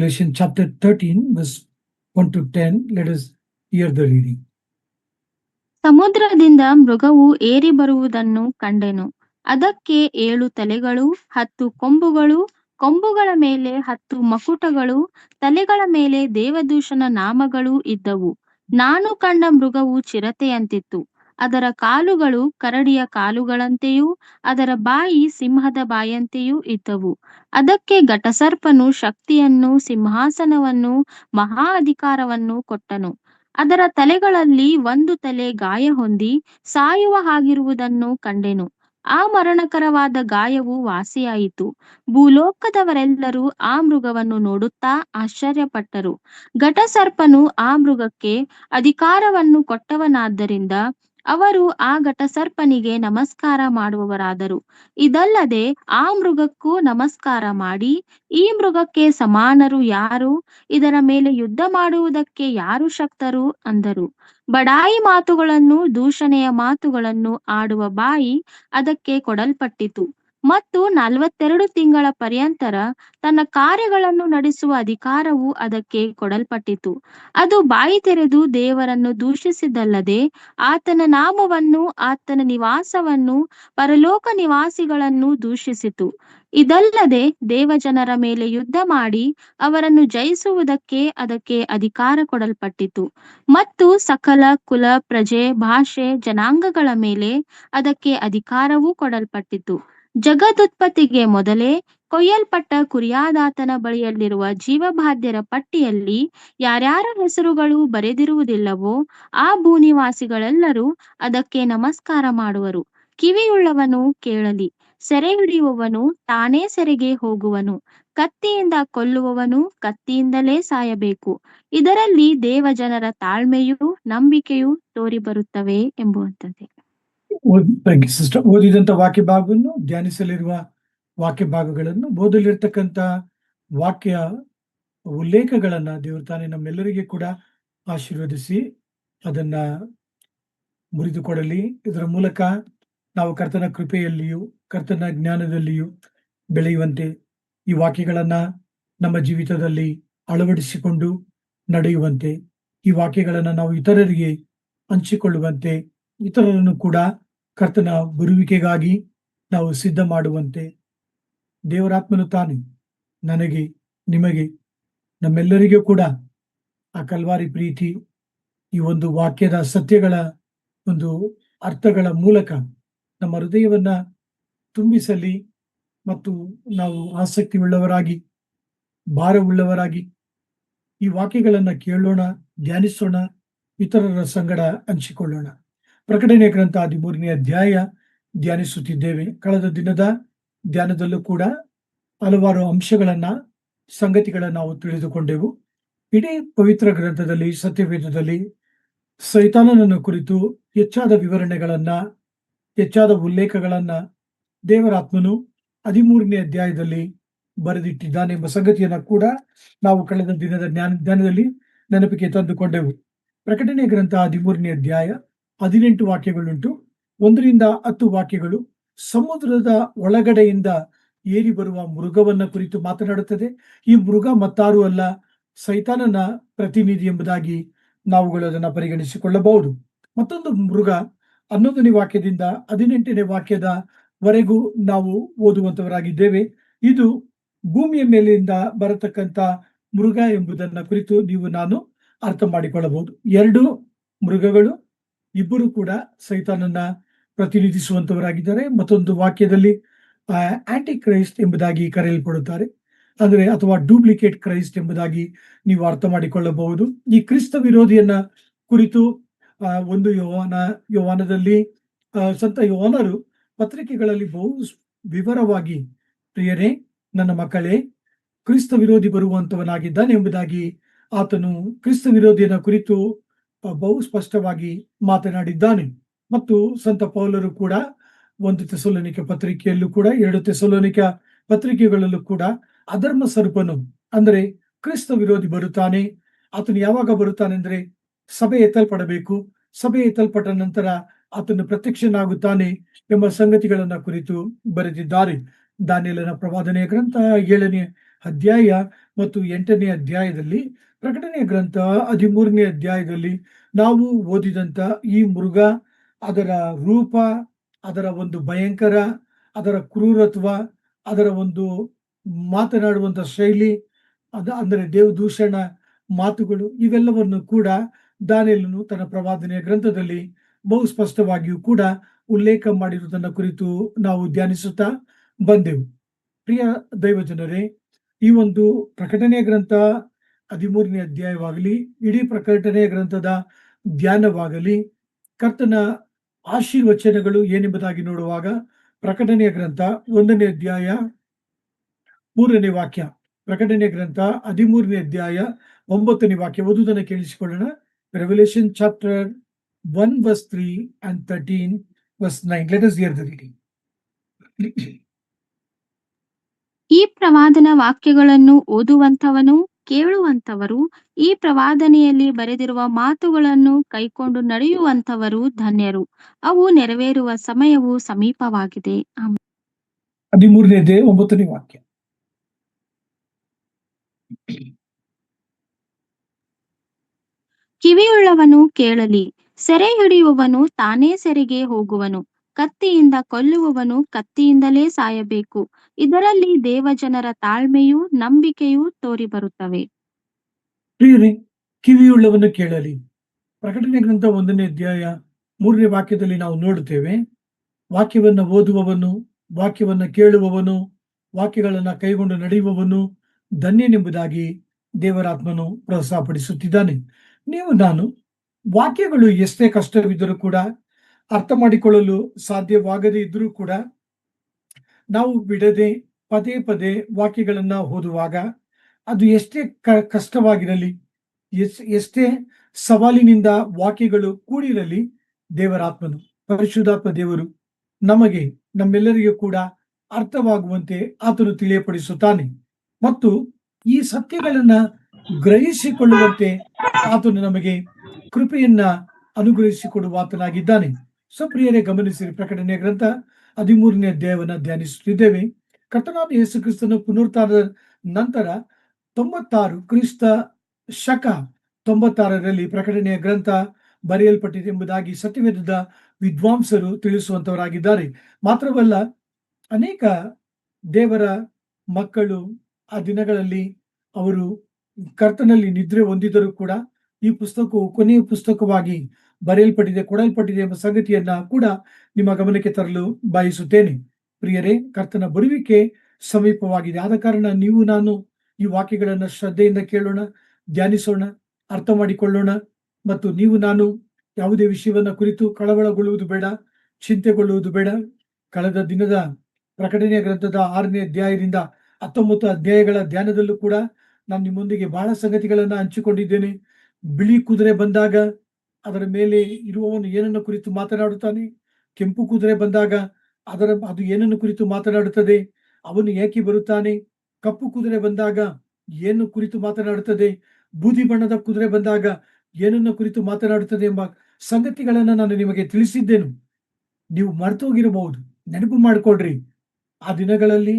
Revelation chapter 13, verse 1 to 10. Let us hear the reading. ಸಮುದ್ರದಿಂದ ಮೃಗವು ಏರಿ ಬರುವುದನ್ನು ಕಂಡೆನು. ಅದಕ್ಕೆ 7 ತಲೆಗಳು, 10 ಕೊಂಬುಗಳು, ಕೊಂಬುಗಳ ಮೇಲೆ 10 ಮಕುಟಗಳು, ತಲೆಗಳ ಮೇಲೆ ದೇವದೂಷಣ ನಾಮಗಳು ಇದ್ದವು. ನಾನು ಕಂಡ ಮೃಗವು ಚಿರತೆಯಂತಿತ್ತು. ಅದರ ಕಾಲುಗಳು ಕರಡಿಯ ಕಾಲುಗಳಂತೆಯೂ ಅದರ ಬಾಯಿ ಸಿಂಹದ ಬಾಯಂತೆಯೂ ಇದ್ದವು. ಅದಕ್ಕೆ ಘಟಸರ್ಪನು ಶಕ್ತಿಯನ್ನು, ಸಿಂಹಾಸನವನ್ನು, ಮಹಾ ಅಧಿಕಾರವನ್ನು ಕೊಟ್ಟನು. ಅದರ ತಲೆಗಳಲ್ಲಿ ಒಂದು ತಲೆ ಗಾಯ ಹೊಂದಿ ಸಾಯುವ ಹಾಗಿರುವುದನ್ನು ಕಂಡೆನು. ಆ ಮರಣಕರವಾದ ಗಾಯವು ವಾಸಿಯಾಯಿತು. ಭೂಲೋಕದವರೆಲ್ಲರೂ ಆ ಮೃಗವನ್ನು ನೋಡುತ್ತಾ ಆಶ್ಚರ್ಯಪಟ್ಟರು. ಘಟಸರ್ಪನು ಆ ಮೃಗಕ್ಕೆ ಅಧಿಕಾರವನ್ನು ಕೊಟ್ಟವನಾದ್ದರಿಂದ ಅವರು ಆ ಘಟಸರ್ಪನಿಗೆ ನಮಸ್ಕಾರ ಮಾಡುವವರಾದರು. ಇದಲ್ಲದೆ ಆ ಮೃಗಕ್ಕೂ ನಮಸ್ಕಾರ ಮಾಡಿ, ಈ ಮೃಗಕ್ಕೆ ಸಮಾನರು ಯಾರು, ಇದರ ಮೇಲೆ ಯುದ್ಧ ಮಾಡುವುದಕ್ಕೆ ಯಾರು ಶಕ್ತರು ಅಂದರು. ಬಡಾಯಿ ಮಾತುಗಳನ್ನು, ದೂಷಣೆಯ ಮಾತುಗಳನ್ನು ಆಡುವ ಬಾಯಿ ಅದಕ್ಕೆ ಕೊಡಲ್ಪಟ್ಟಿತು ಮತ್ತು 42 ತಿಂಗಳ ಪರ್ಯಂತರ ತನ್ನ ಕಾರ್ಯಗಳನ್ನು ನಡೆಸುವ ಅಧಿಕಾರವು ಅದಕ್ಕೆ ಕೊಡಲ್ಪಟ್ಟಿತು. ಅದು ಬಾಯಿ ತೆರೆದು ದೇವರನ್ನು ದೂಷಿಸಿದಲ್ಲದೆ ಆತನ ನಾಮವನ್ನು, ಆತನ ನಿವಾಸವನ್ನು, ಪರಲೋಕ ನಿವಾಸಿಗಳನ್ನು ದೂಷಿಸಿತು. ಇದಲ್ಲದೆ ದೇವಜನರ ಮೇಲೆ ಯುದ್ಧ ಮಾಡಿ ಅವರನ್ನು ಜಯಿಸುವುದಕ್ಕೆ ಅದಕ್ಕೆ ಅಧಿಕಾರ ಕೊಡಲ್ಪಟ್ಟಿತು. ಮತ್ತು ಸಕಲ ಕುಲ, ಪ್ರಜೆ, ಭಾಷೆ, ಜನಾಂಗಗಳ ಮೇಲೆ ಅದಕ್ಕೆ ಅಧಿಕಾರವೂ ಕೊಡಲ್ಪಟ್ಟಿತು. ಜಗದುತ್ಪತ್ತಿಗೆ ಮೊದಲೇ ಕೊಯ್ಯಲ್ಪಟ್ಟ ಕುರಿಯಾದಾತನ ಬಳಿಯಲ್ಲಿರುವ ಜೀವಬಾಧ್ಯರ ಪಟ್ಟಿಯಲ್ಲಿ ಯಾರ್ಯಾರ ಹೆಸರುಗಳು ಬರೆದಿರುವುದಿಲ್ಲವೋ ಆ ಭೂನಿವಾಸಿಗಳೆಲ್ಲರೂ ಅದಕ್ಕೆ ನಮಸ್ಕಾರ ಮಾಡುವರು. ಕಿವಿಯುಳ್ಳವನು ಕೇಳಲಿ. ಸೆರೆ ಹಿಡಿಯುವವನು ತಾನೇ ಸೆರೆಗೆ ಹೋಗುವನು. ಕತ್ತಿಯಿಂದ ಕೊಲ್ಲುವವನು ಕತ್ತಿಯಿಂದಲೇ ಸಾಯಬೇಕು. ಇದರಲ್ಲಿ ದೇವಜನರ ತಾಳ್ಮೆಯೂ ನಂಬಿಕೆಯೂ ತೋರಿ ಬರುತ್ತವೆ ಎಂಬುವಂಥದ್ದೇ. ಸಿಸ್ಟರ್ ಓದಿದಂತ ವಾಕ್ಯ ಭಾಗವನ್ನು, ಧ್ಯಾನಿಸಲಿರುವ ವಾಕ್ಯ ಭಾಗಗಳನ್ನು, ಓದಲಿರ್ತಕ್ಕಂಥ ವಾಕ್ಯ ಉಲ್ಲೇಖಗಳನ್ನ ದೇವರು ತಾನೇ ನಮ್ಮೆಲ್ಲರಿಗೆ ಕೂಡ ಆಶೀರ್ವದಿಸಿ ಅದನ್ನ ಮುರಿದುಕೊಡಲಿ. ಇದರ ಮೂಲಕ ನಾವು ಕರ್ತನ ಕೃಪೆಯಲ್ಲಿಯೂ ಕರ್ತನ ಜ್ಞಾನದಲ್ಲಿಯೂ ಬೆಳೆಯುವಂತೆ, ಈ ವಾಕ್ಯಗಳನ್ನ ನಮ್ಮ ಜೀವಿತದಲ್ಲಿ ಅಳವಡಿಸಿಕೊಂಡು ನಡೆಯುವಂತೆ, ಈ ವಾಕ್ಯಗಳನ್ನ ನಾವು ಇತರರಿಗೆ ಹಂಚಿಕೊಳ್ಳುವಂತೆ, ಇತರರನ್ನು ಕೂಡ ಕರ್ತನ ಬರುವಿಕೆಗಾಗಿ ನಾವು ಸಿದ್ಧ ಮಾಡುವಂತೆ ದೇವರಾತ್ಮನು ತಾನು ನನಗೆ, ನಿಮಗೆ, ನಮ್ಮೆಲ್ಲರಿಗೂ ಕೂಡ ಆ ಕಲ್ವಾರಿ ಪ್ರೀತಿ, ಈ ಒಂದು ವಾಕ್ಯದ ಸತ್ಯಗಳ ಒಂದು ಅರ್ಥಗಳ ಮೂಲಕ ನಮ್ಮ ಹೃದಯವನ್ನ ತುಂಬಿಸಲಿ ಮತ್ತು ನಾವು ಆಸಕ್ತಿ ಉಳ್ಳವರಾಗಿ, ಭಾರವುಳ್ಳವರಾಗಿ ಈ ವಾಕ್ಯಗಳನ್ನ ಕೇಳೋಣ, ಧ್ಯಾನಿಸೋಣ, ಇತರರ ಸಂಗಡ ಹಂಚಿಕೊಳ್ಳೋಣ. ಪ್ರಕಟಣೆ ಗ್ರಂಥ 13ನೇ ಅಧ್ಯಾಯ ಧ್ಯಾನಿಸುತ್ತಿದ್ದೇವೆ. ಕಳೆದ ದಿನದ ಧ್ಯಾನದಲ್ಲೂ ಕೂಡ ಹಲವಾರು ಅಂಶಗಳನ್ನ, ಸಂಗತಿಗಳನ್ನ ನಾವು ತಿಳಿದುಕೊಂಡೆವು. ಇಡೀ ಪವಿತ್ರ ಗ್ರಂಥದಲ್ಲಿ, ಸತ್ಯವೇದದಲ್ಲಿ ಸೈತಾನನನ್ನು ಕುರಿತು ಹೆಚ್ಚಾದ ವಿವರಣೆಗಳನ್ನ, ಹೆಚ್ಚಾದ ಉಲ್ಲೇಖಗಳನ್ನ ದೇವರಾತ್ಮನು 13ನೇ ಅಧ್ಯಾಯದಲ್ಲಿ ಬರೆದಿಟ್ಟಿದ್ದಾನೆ ಎಂಬ ಸಂಗತಿಯನ್ನ ಕೂಡ ನಾವು ಕಳೆದ ದಿನದ ಧ್ಯಾನದಲ್ಲಿ ನೆನಪಿಗೆ ತಂದುಕೊಂಡೆವು. ಪ್ರಕಟಣೆ ಗ್ರಂಥ 13ನೇ ಅಧ್ಯಾಯ 18 ವಾಕ್ಯಗಳುಂಟು. 1ರಿಂದ 10 ವಾಕ್ಯಗಳು ಸಮುದ್ರದ ಒಳಗಡೆಯಿಂದ ಏರಿ ಬರುವ ಮೃಗವನ್ನ ಕುರಿತು ಮಾತನಾಡುತ್ತದೆ. ಈ ಮೃಗ ಮತ್ತಾರೂ ಅಲ್ಲ, ಸೈತಾನನ ಪ್ರತಿನಿಧಿ ಎಂಬುದಾಗಿ ನಾವುಗಳು ಅದನ್ನ ಪರಿಗಣಿಸಿಕೊಳ್ಳಬಹುದು. ಮತ್ತೊಂದು ಮೃಗ 11ನೇ ವಾಕ್ಯದಿಂದ 18ನೇ ವಾಕ್ಯದವರೆಗೂ ನಾವು ಓದುವಂತವರಾಗಿದ್ದೇವೆ. ಇದು ಭೂಮಿಯ ಮೇಲಿಂದ ಬರತಕ್ಕಂತ ಮೃಗ ಎಂಬುದನ್ನ ಕುರಿತು ನೀವು ನಾನು ಅರ್ಥ ಮಾಡಿಕೊಳ್ಳಬಹುದು. 2 ಮೃಗಗಳು, ಇಬ್ಬರು ಕೂಡ ಸೈತಾನನ್ನ ಪ್ರತಿನಿಧಿಸುವಂತವರಾಗಿದ್ದಾರೆ. ಮತ್ತೊಂದು ವಾಕ್ಯದಲ್ಲಿ ಆಂಟಿ ಕ್ರೈಸ್ಟ್ ಎಂಬುದಾಗಿ ಕರೆಯಲ್ಪಡುತ್ತಾರೆ, ಅಂದ್ರೆ ಅಥವಾ ಡೂಪ್ಲಿಕೇಟ್ ಕ್ರೈಸ್ಟ್ ಎಂಬುದಾಗಿ ನೀವು ಅರ್ಥ ಮಾಡಿಕೊಳ್ಳಬಹುದು. ಈ ಕ್ರಿಸ್ತ ವಿರೋಧಿಯನ್ನ ಕುರಿತು ಒಂದು ಯೋವಾನದಲ್ಲಿ ಸಂತ ಯೋವಾನರು ಪತ್ರಿಕೆಗಳಲ್ಲಿ ಬಹು ವಿವರವಾಗಿ, ಪ್ರಿಯರೇ, ನನ್ನ ಮಕ್ಕಳೇ, ಕ್ರಿಸ್ತ ವಿರೋಧಿ ಬರುವಂತವನಾಗಿದ್ದಾನೆ ಎಂಬುದಾಗಿ ಆತನು ಕ್ರಿಸ್ತ ವಿರೋಧಿಯನ್ನ ಕುರಿತು ಬಹು ಸ್ಪಷ್ಟವಾಗಿ ಮಾತನಾಡಿದ್ದಾನೆ. ಮತ್ತು ಸಂತ ಪೌಲರು ಕೂಡ 1 ಥೆಸಲೋನಿಕ ಪತ್ರಿಕೆಯಲ್ಲೂ ಕೂಡ 2 ಥೆಸಲೋನಿಕ ಪತ್ರಿಕೆಗಳಲ್ಲೂ ಕೂಡ ಅಧರ್ಮ ಸ್ವರೂಪನು ಅಂದ್ರೆ ಕ್ರಿಸ್ತ ವಿರೋಧಿ ಬರುತ್ತಾನೆ. ಆತನು ಯಾವಾಗ ಬರುತ್ತಾನೆ ಅಂದ್ರೆ ಸಭೆ ಎತ್ತಲ್ಪಡಬೇಕು, ಸಭೆ ಎತ್ತಲ್ಪಟ್ಟ ನಂತರ ಆತನು ಪ್ರತ್ಯಕ್ಷನಾಗುತ್ತಾನೆ ಎಂಬ ಸಂಗತಿಗಳನ್ನ ಕುರಿತು ಬರೆದಿದ್ದಾರೆ. ದಾನಿಯೇಲನ ಪ್ರವಾದನೆಯ ಗ್ರಂಥ 7ನೇ ಅಧ್ಯಾಯ ಮತ್ತು 8ನೇ ಅಧ್ಯಾಯದಲ್ಲಿ, ಪ್ರಕಟಣೆಯ ಗ್ರಂಥ 13ನೇ ಅಧ್ಯಾಯದಲ್ಲಿ ನಾವು ಓದಿದಂತ ಈ ಮೃಗ, ಅದರ ರೂಪ, ಅದರ ಒಂದು ಭಯಂಕರ, ಅದರ ಕ್ರೂರತ್ವ, ಅದರ ಒಂದು ಮಾತನಾಡುವಂತ ಶೈಲಿ, ಅಂದರೆ ದೇವದೂಷಣ ಮಾತುಗಳು, ಇವೆಲ್ಲವನ್ನು ಕೂಡ ದಾನಿಯೇಲನು ತನ್ನ ಪ್ರವಾದನೆಯ ಗ್ರಂಥದಲ್ಲಿ ಬಹು ಸ್ಪಷ್ಟವಾಗಿಯೂ ಕೂಡ ಉಲ್ಲೇಖ ಮಾಡಿರುವುದನ್ನ ಕುರಿತು ನಾವು ಧ್ಯಾನಿಸುತ್ತಾ ಬಂದೆವು. ಪ್ರಿಯ ದೈವಜನರೇ, ಈ ಒಂದು ಪ್ರಕಟಣೆಯ ಗ್ರಂಥ 13ನೇ ಅಧ್ಯಾಯವಾಗಲಿ, ಇಡೀ ಪ್ರಕಟಣೆಯ ಗ್ರಂಥದ ಧ್ಯಾನವಾಗಲಿ, ಕರ್ತನ ಆಶೀರ್ವಚನಗಳು ಏನೆಂಬುದಾಗಿ ನೋಡುವಾಗ, ಪ್ರಕಟಣೆಯ ಗ್ರಂಥ 1ನೇ ಅಧ್ಯಾಯ 3ನೇ ವಾಕ್ಯ, ಪ್ರಕಟಣೆಯ ಗ್ರಂಥ 13ನೇ ಅಧ್ಯಾಯ 9ನೇ ವಾಕ್ಯ ಓದುವುದನ್ನು ಕೇಳಿಸಿಕೊಳ್ಳೋಣ. Revelation chapter 1 verse 3 and 13 verse 9. Let us hear the reading. ಈ ಪ್ರವಾದನ ವಾಕ್ಯಗಳನ್ನು ಓದುವಂಥವನು, ಕೇಳುವಂಥವರು, ಈ ಪ್ರವಾದನೆಯಲ್ಲಿ ಬರೆದಿರುವ ಮಾತುಗಳನ್ನು ಕೈಕೊಂಡು ನಡೆಯುವಂಥವರು ಧನ್ಯರು. ಅವು ನೆರವೇರುವ ಸಮಯವು ಸಮೀಪವಾಗಿದೆ. 13ನೇ ಅಧ್ಯಾಯ 9ನೇ ವಾಕ್ಯ. ಕಿವಿಯುಳ್ಳವನು ಕೇಳಲಿ. ಸೆರೆ ಹಿಡಿಯುವವನು ತಾನೇ ಸೆರೆಗೆ ಹೋಗುವನು. ಕತ್ತಿಯಿಂದ ಕೊಲ್ಲುವವನು ಕತ್ತಿಯಿಂದಲೇ ಸಾಯಬೇಕು. ಇದರಲ್ಲಿ ದೇವಜನರ ತಾಳ್ಮೆಯೂ ನಂಬಿಕೆಯೂ ತೋರಿಬರುತ್ತವೆ. ಪ್ರಿಯರೇ, ಕಿವಿಯುಳ್ಳವನು ಕೇಳಲಿ. ಪ್ರಕಟಣೆ ಗ್ರಂಥ 1ನೇ ಅಧ್ಯಾಯ 3ನೇ ವಾಕ್ಯದಲ್ಲಿ ನಾವು ನೋಡುತ್ತೇವೆ, ವಾಕ್ಯವನ್ನ ಓದುವವನು, ವಾಕ್ಯವನ್ನ ಕೇಳುವವನು, ವಾಕ್ಯಗಳನ್ನ ಕೈಗೊಂಡು ನಡೆಯುವವನು ಧನ್ಯನೆಂಬುದಾಗಿ ದೇವರಾತ್ಮನು ಪ್ರೋತ್ಸಾಹಪಡಿಸುತ್ತಿದ್ದಾನೆ. ನೀವು ನಾನು ವಾಕ್ಯಗಳು ಎಷ್ಟೇ ಕಷ್ಟವಿದ್ದರೂ ಕೂಡ, ಅರ್ಥ ಮಾಡಿಕೊಳ್ಳಲು ಸಾಧ್ಯವಾಗದೇ ಇದ್ರೂ ಕೂಡ, ನಾವು ಬಿಡದೆ ಪದೇ ಪದೇ ವಾಕ್ಯಗಳನ್ನ ಓದುವಾಗ, ಅದು ಎಷ್ಟೇ ಕಷ್ಟವಾಗಿರಲಿ, ಎಷ್ಟೇ ಸವಾಲಿನಿಂದ ವಾಕ್ಯಗಳು ಕೂಡಿರಲಿ, ದೇವರಾತ್ಮನು, ಪರಿಶುದ್ಧಾತ್ಮ ದೇವರು ನಮಗೆ, ನಮ್ಮೆಲ್ಲರಿಗೂ ಕೂಡ ಅರ್ಥವಾಗುವಂತೆ ಆತನು ತಿಳಿಯಪಡಿಸುತ್ತಾನೆ ಮತ್ತು ಈ ಸತ್ಯಗಳನ್ನ ಗ್ರಹಿಸಿಕೊಳ್ಳುವಂತೆ ಆತನು ನಮಗೆ ಕೃಪೆಯನ್ನ ಅನುಗ್ರಹಿಸಿಕೊಡುವ ಆತನಾಗಿದ್ದಾನೆ. ಪ್ರಿಯರೇ, ಗಮನಿಸಿರಿ, ಪ್ರಕಟಣೆಯ ಗ್ರಂಥ 13ನೇ ಅಧ್ಯಾಯವನ್ನ ಧ್ಯಾನಿಸುತ್ತಿದ್ದೇವೆ. ಕರ್ತನಾದ ಯೇಸು ಕ್ರಿಸ್ತನ ಪುನರುತ್ಥಾನದ ನಂತರ 96 ಕ್ರಿಸ್ತ ಶಕ 96ರಲ್ಲಿ ಪ್ರಕಟಣೆಯ ಗ್ರಂಥ ಬರೆಯಲ್ಪಟ್ಟಿದೆ ಎಂಬುದಾಗಿ ಸತ್ಯವೇದದ ವಿದ್ವಾಂಸರು ತಿಳಿಸುವಂತವರಾಗಿದ್ದಾರೆ. ಮಾತ್ರವಲ್ಲ, ಅನೇಕ ದೇವರ ಮಕ್ಕಳು ಆ ದಿನಗಳಲ್ಲಿ ಅವರು ಕರ್ತನಲ್ಲಿ ನಿದ್ರೆ ಹೊಂದಿದರೂ ಕೂಡ ಈ ಪುಸ್ತಕವು ಕೊನೆಯ ಪುಸ್ತಕವಾಗಿ ಬರೆಯಲ್ಪಟ್ಟಿದೆ, ಕೊಡಲ್ಪಟ್ಟಿದೆ ಎಂಬ ಸಂಗತಿಯನ್ನ ಕೂಡ ನಿಮ್ಮ ಗಮನಕ್ಕೆ ತರಲು ಬಯಸುತ್ತೇನೆ. ಪ್ರಿಯರೇ, ಕರ್ತನ ಬರುವಿಕೆ ಸಮೀಪವಾಗಿದೆ. ಆದ ಕಾರಣ ನೀವು ನಾನು ಈ ವಾಕ್ಯಗಳನ್ನ ಶ್ರದ್ಧೆಯಿಂದ ಕೇಳೋಣ, ಧ್ಯಾನಿಸೋಣ, ಅರ್ಥ ಮಾಡಿಕೊಳ್ಳೋಣ ಮತ್ತು ನೀವು ನಾನು ಯಾವುದೇ ವಿಷಯವನ್ನ ಕುರಿತು ಕಳವಳಗೊಳ್ಳುವುದು ಬೇಡ, ಚಿಂತೆಗೊಳ್ಳುವುದು ಬೇಡ. ಕಳೆದ ದಿನದ ಪ್ರಕಟಣೆಯ ಗ್ರಂಥದ 6ನೇ ಅಧ್ಯಾಯದಿಂದ 19 ಅಧ್ಯಾಯಗಳ ಧ್ಯಾನದಲ್ಲೂ ಕೂಡ ನಾನು ನಿಮ್ಮೊಂದಿಗೆ ಬಹಳ ಸಂಗತಿಗಳನ್ನ ಹಂಚಿಕೊಂಡಿದ್ದೇನೆ. ಬಿಳಿ ಕುದುರೆ ಬಂದಾಗ ಅದರ ಮೇಲೆ ಇರುವವನು ಏನನ್ನು ಕುರಿತು ಮಾತನಾಡುತ್ತಾನೆ, ಕೆಂಪು ಕುದುರೆ ಬಂದಾಗ ಅದು ಏನನ್ನು ಕುರಿತು ಮಾತನಾಡುತ್ತದೆ, ಅವನು ಏಕೆ ಬರುತ್ತಾನೆ, ಕಪ್ಪು ಕುದುರೆ ಬಂದಾಗ ಏನು ಕುರಿತು ಮಾತನಾಡುತ್ತದೆ, ಬೂದಿ ಬಣ್ಣದ ಕುದುರೆ ಬಂದಾಗ ಏನನ್ನು ಕುರಿತು ಮಾತನಾಡುತ್ತದೆ ಎಂಬ ಸಂಗತಿಗಳನ್ನ ನಾನು ನಿಮಗೆ ತಿಳಿಸಿದ್ದೇನು. ನೀವು ಮರೆತೋಗಿರಬಹುದು, ನೆನಪು ಮಾಡಿಕೊಡ್ರಿ. ಆ ದಿನಗಳಲ್ಲಿ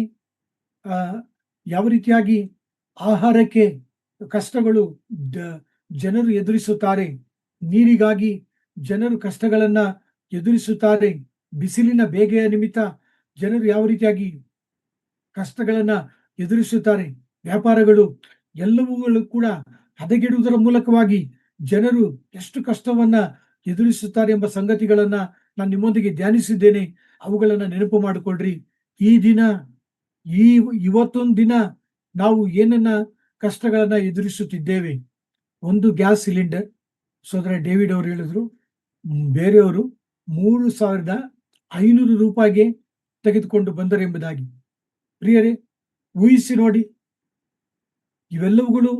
ಯಾವ ರೀತಿಯಾಗಿ ಆಹಾರಕ್ಕೆ ಕಷ್ಟಗಳು ಜನರು ಎದುರಿಸುತ್ತಾರೆ, ನೀರಿಗಾಗಿ ಜನರು ಕಷ್ಟಗಳನ್ನ ಎದುರಿಸುತ್ತಾರೆ, ಬಿಸಿಲಿನ ಬೇಗೆಯ ನಿಮಿತ್ತ ಜನರು ಯಾವ ರೀತಿಯಾಗಿ ಕಷ್ಟಗಳನ್ನ ಎದುರಿಸುತ್ತಾರೆ, ವ್ಯಾಪಾರಗಳು ಎಲ್ಲವುಗಳು ಕೂಡ ಹದಗೆಡುವುದರ ಮೂಲಕವಾಗಿ ಜನರು ಎಷ್ಟು ಕಷ್ಟವನ್ನ ಎದುರಿಸುತ್ತಾರೆ ಎಂಬ ಸಂಗತಿಗಳನ್ನ ನಾನು ನಿಮ್ಮೊಂದಿಗೆ ಧ್ಯಾನಿಸಿದ್ದೇನೆ. ಅವುಗಳನ್ನ ನೆನಪು ಮಾಡಿಕೊಡ್ರಿ. ಈ ದಿನ, ಇವತ್ತೊಂದು ದಿನ ನಾವು ಏನನ್ನ ಕಷ್ಟಗಳನ್ನ ಎದುರಿಸುತ್ತಿದ್ದೇವೆ. ಒಂದು ಗ್ಯಾಸ್ ಸಿಲಿಂಡರ್, ಸೋದರ ಡೇವಿಡ್ ಅವರು ಹೇಳಿದ್ರು, ಬೇರೆಯವರು 3,500 ರೂಪಾಯಿಗೆ ತೆಗೆದುಕೊಂಡು ಬಂದರು ಎಂಬುದಾಗಿ. ಪ್ರಿಯರೇ, ಊಹಿಸಿ ನೋಡಿ. ಇವೆಲ್ಲವುಗಳು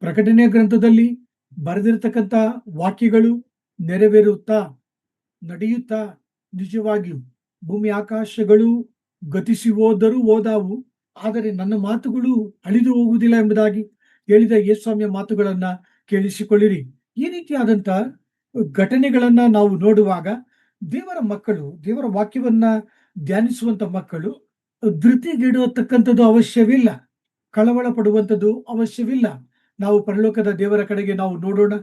ಪ್ರಕಟಣೆಯ ಗ್ರಂಥದಲ್ಲಿ ಬರೆದಿರತಕ್ಕಂಥ ವಾಕ್ಯಗಳು ನೆರವೇರುತ್ತಾ ನಡೆಯುತ್ತಾ ನಿಜವಾಗಿಯೂ ಭೂಮಿ ಆಕಾಶಗಳು ಗತಿಸಿ ಹೋದಾವು, ಆದರೆ ನನ್ನ ಮಾತುಗಳು ಅಳಿದು ಹೋಗುವುದಿಲ್ಲ ಎಂಬುದಾಗಿ ಹೇಳಿದ ಯೇಸುಸ್ವಾಮಿಯ ಮಾತುಗಳನ್ನ ಕೇಳಿಸಿಕೊಳ್ಳಿರಿ. ಈ ರೀತಿಯಾದಂತ ಘಟನೆಗಳನ್ನ ನಾವು ನೋಡುವಾಗ ದೇವರ ಮಕ್ಕಳು, ದೇವರ ವಾಕ್ಯವನ್ನ ಧ್ಯಾನಿಸುವಂತ ಮಕ್ಕಳು ಧೃತಿಗೆಡುವತಕ್ಕಂಥದ್ದು ಅವಶ್ಯವಿಲ್ಲ. ಕಳವಳ ಪಡುವಂಥದ್ದು ಅವಶ್ಯವಿಲ್ಲ. ನಾವು ಪರಲೋಕದ ದೇವರ ಕಡೆಗೆ ನಾವು ನೋಡೋಣ,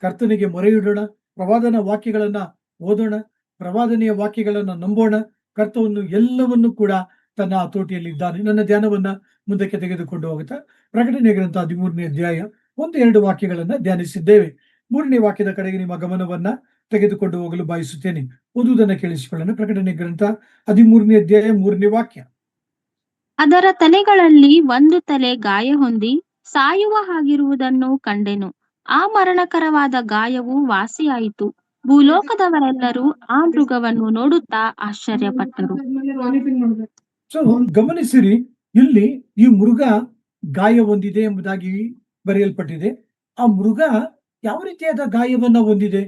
ಕರ್ತನಿಗೆ ಮೊರೆಯಿಡೋಣ, ಪ್ರವಾದನ ವಾಕ್ಯಗಳನ್ನ ಓದೋಣ, ಪ್ರವಾದನೆಯ ವಾಕ್ಯಗಳನ್ನ ನಂಬೋಣ. ಕರ್ತವನ್ನು ಎಲ್ಲವನ್ನೂ ಕೂಡ ತನ್ನ ಹತೋಟಿಯಲ್ಲಿದ್ದಾನೆ. ನನ್ನ ಧ್ಯಾನವನ್ನ ಮುಂದಕ್ಕೆ ತೆಗೆದುಕೊಂಡು ಹೋಗುತ್ತಾ ಪ್ರಕಟಣೆ ಗ್ರಂಥ 13ನೇ ಅಧ್ಯಾಯ 1-2 ವಾಕ್ಯಗಳನ್ನ ಧ್ಯಾನಿಸಿದ್ದೇವೆ. 3ನೇ ವಾಕ್ಯದ ಕಡೆಗೆ ನಿಮ್ಮ ಗಮನವನ್ನ ತೆಗೆದುಕೊಂಡು ಹೋಗಲು ಬಯಸುತ್ತೇನೆ. ಓದುವುದನ್ನು ಕೇಳಿಸಿಕೊಳ್ಳೋಣ. ಪ್ರಕಟಣೆ ಗ್ರಂಥ 13ನೇ ಅಧ್ಯಾಯ 3ನೇ ವಾಕ್ಯ. ಅದರ ತಲೆಗಳಲ್ಲಿ ಒಂದು ತಲೆ ಗಾಯ ಹೊಂದಿ ಸಾಯುವ ಹಾಗಿರುವುದನ್ನು ಕಂಡೆನು. ಆ ಮರಣಕರವಾದ ಗಾಯವು ವಾಸಿಯಾಯಿತು. ಭೂಲೋಕದವರೆಲ್ಲರೂ ಆ ಮೃಗವನ್ನು ನೋಡುತ್ತಾ ಆಶ್ಚರ್ಯಪಟ್ಟರು. ಸೊ ಗಮನಿಸಿರಿ, ಇಲ್ಲಿ ಈ ಮೃಗ ಗಾಯ ಹೊಂದಿದೆ ಎಂಬುದಾಗಿ ಬರೆಯಲ್ಪಟ್ಟಿದೆ. ಆ ಮೃಗ ಯಾವ ರೀತಿಯಾದ ಗಾಯವನ್ನ ಹೊಂದಿದೆ?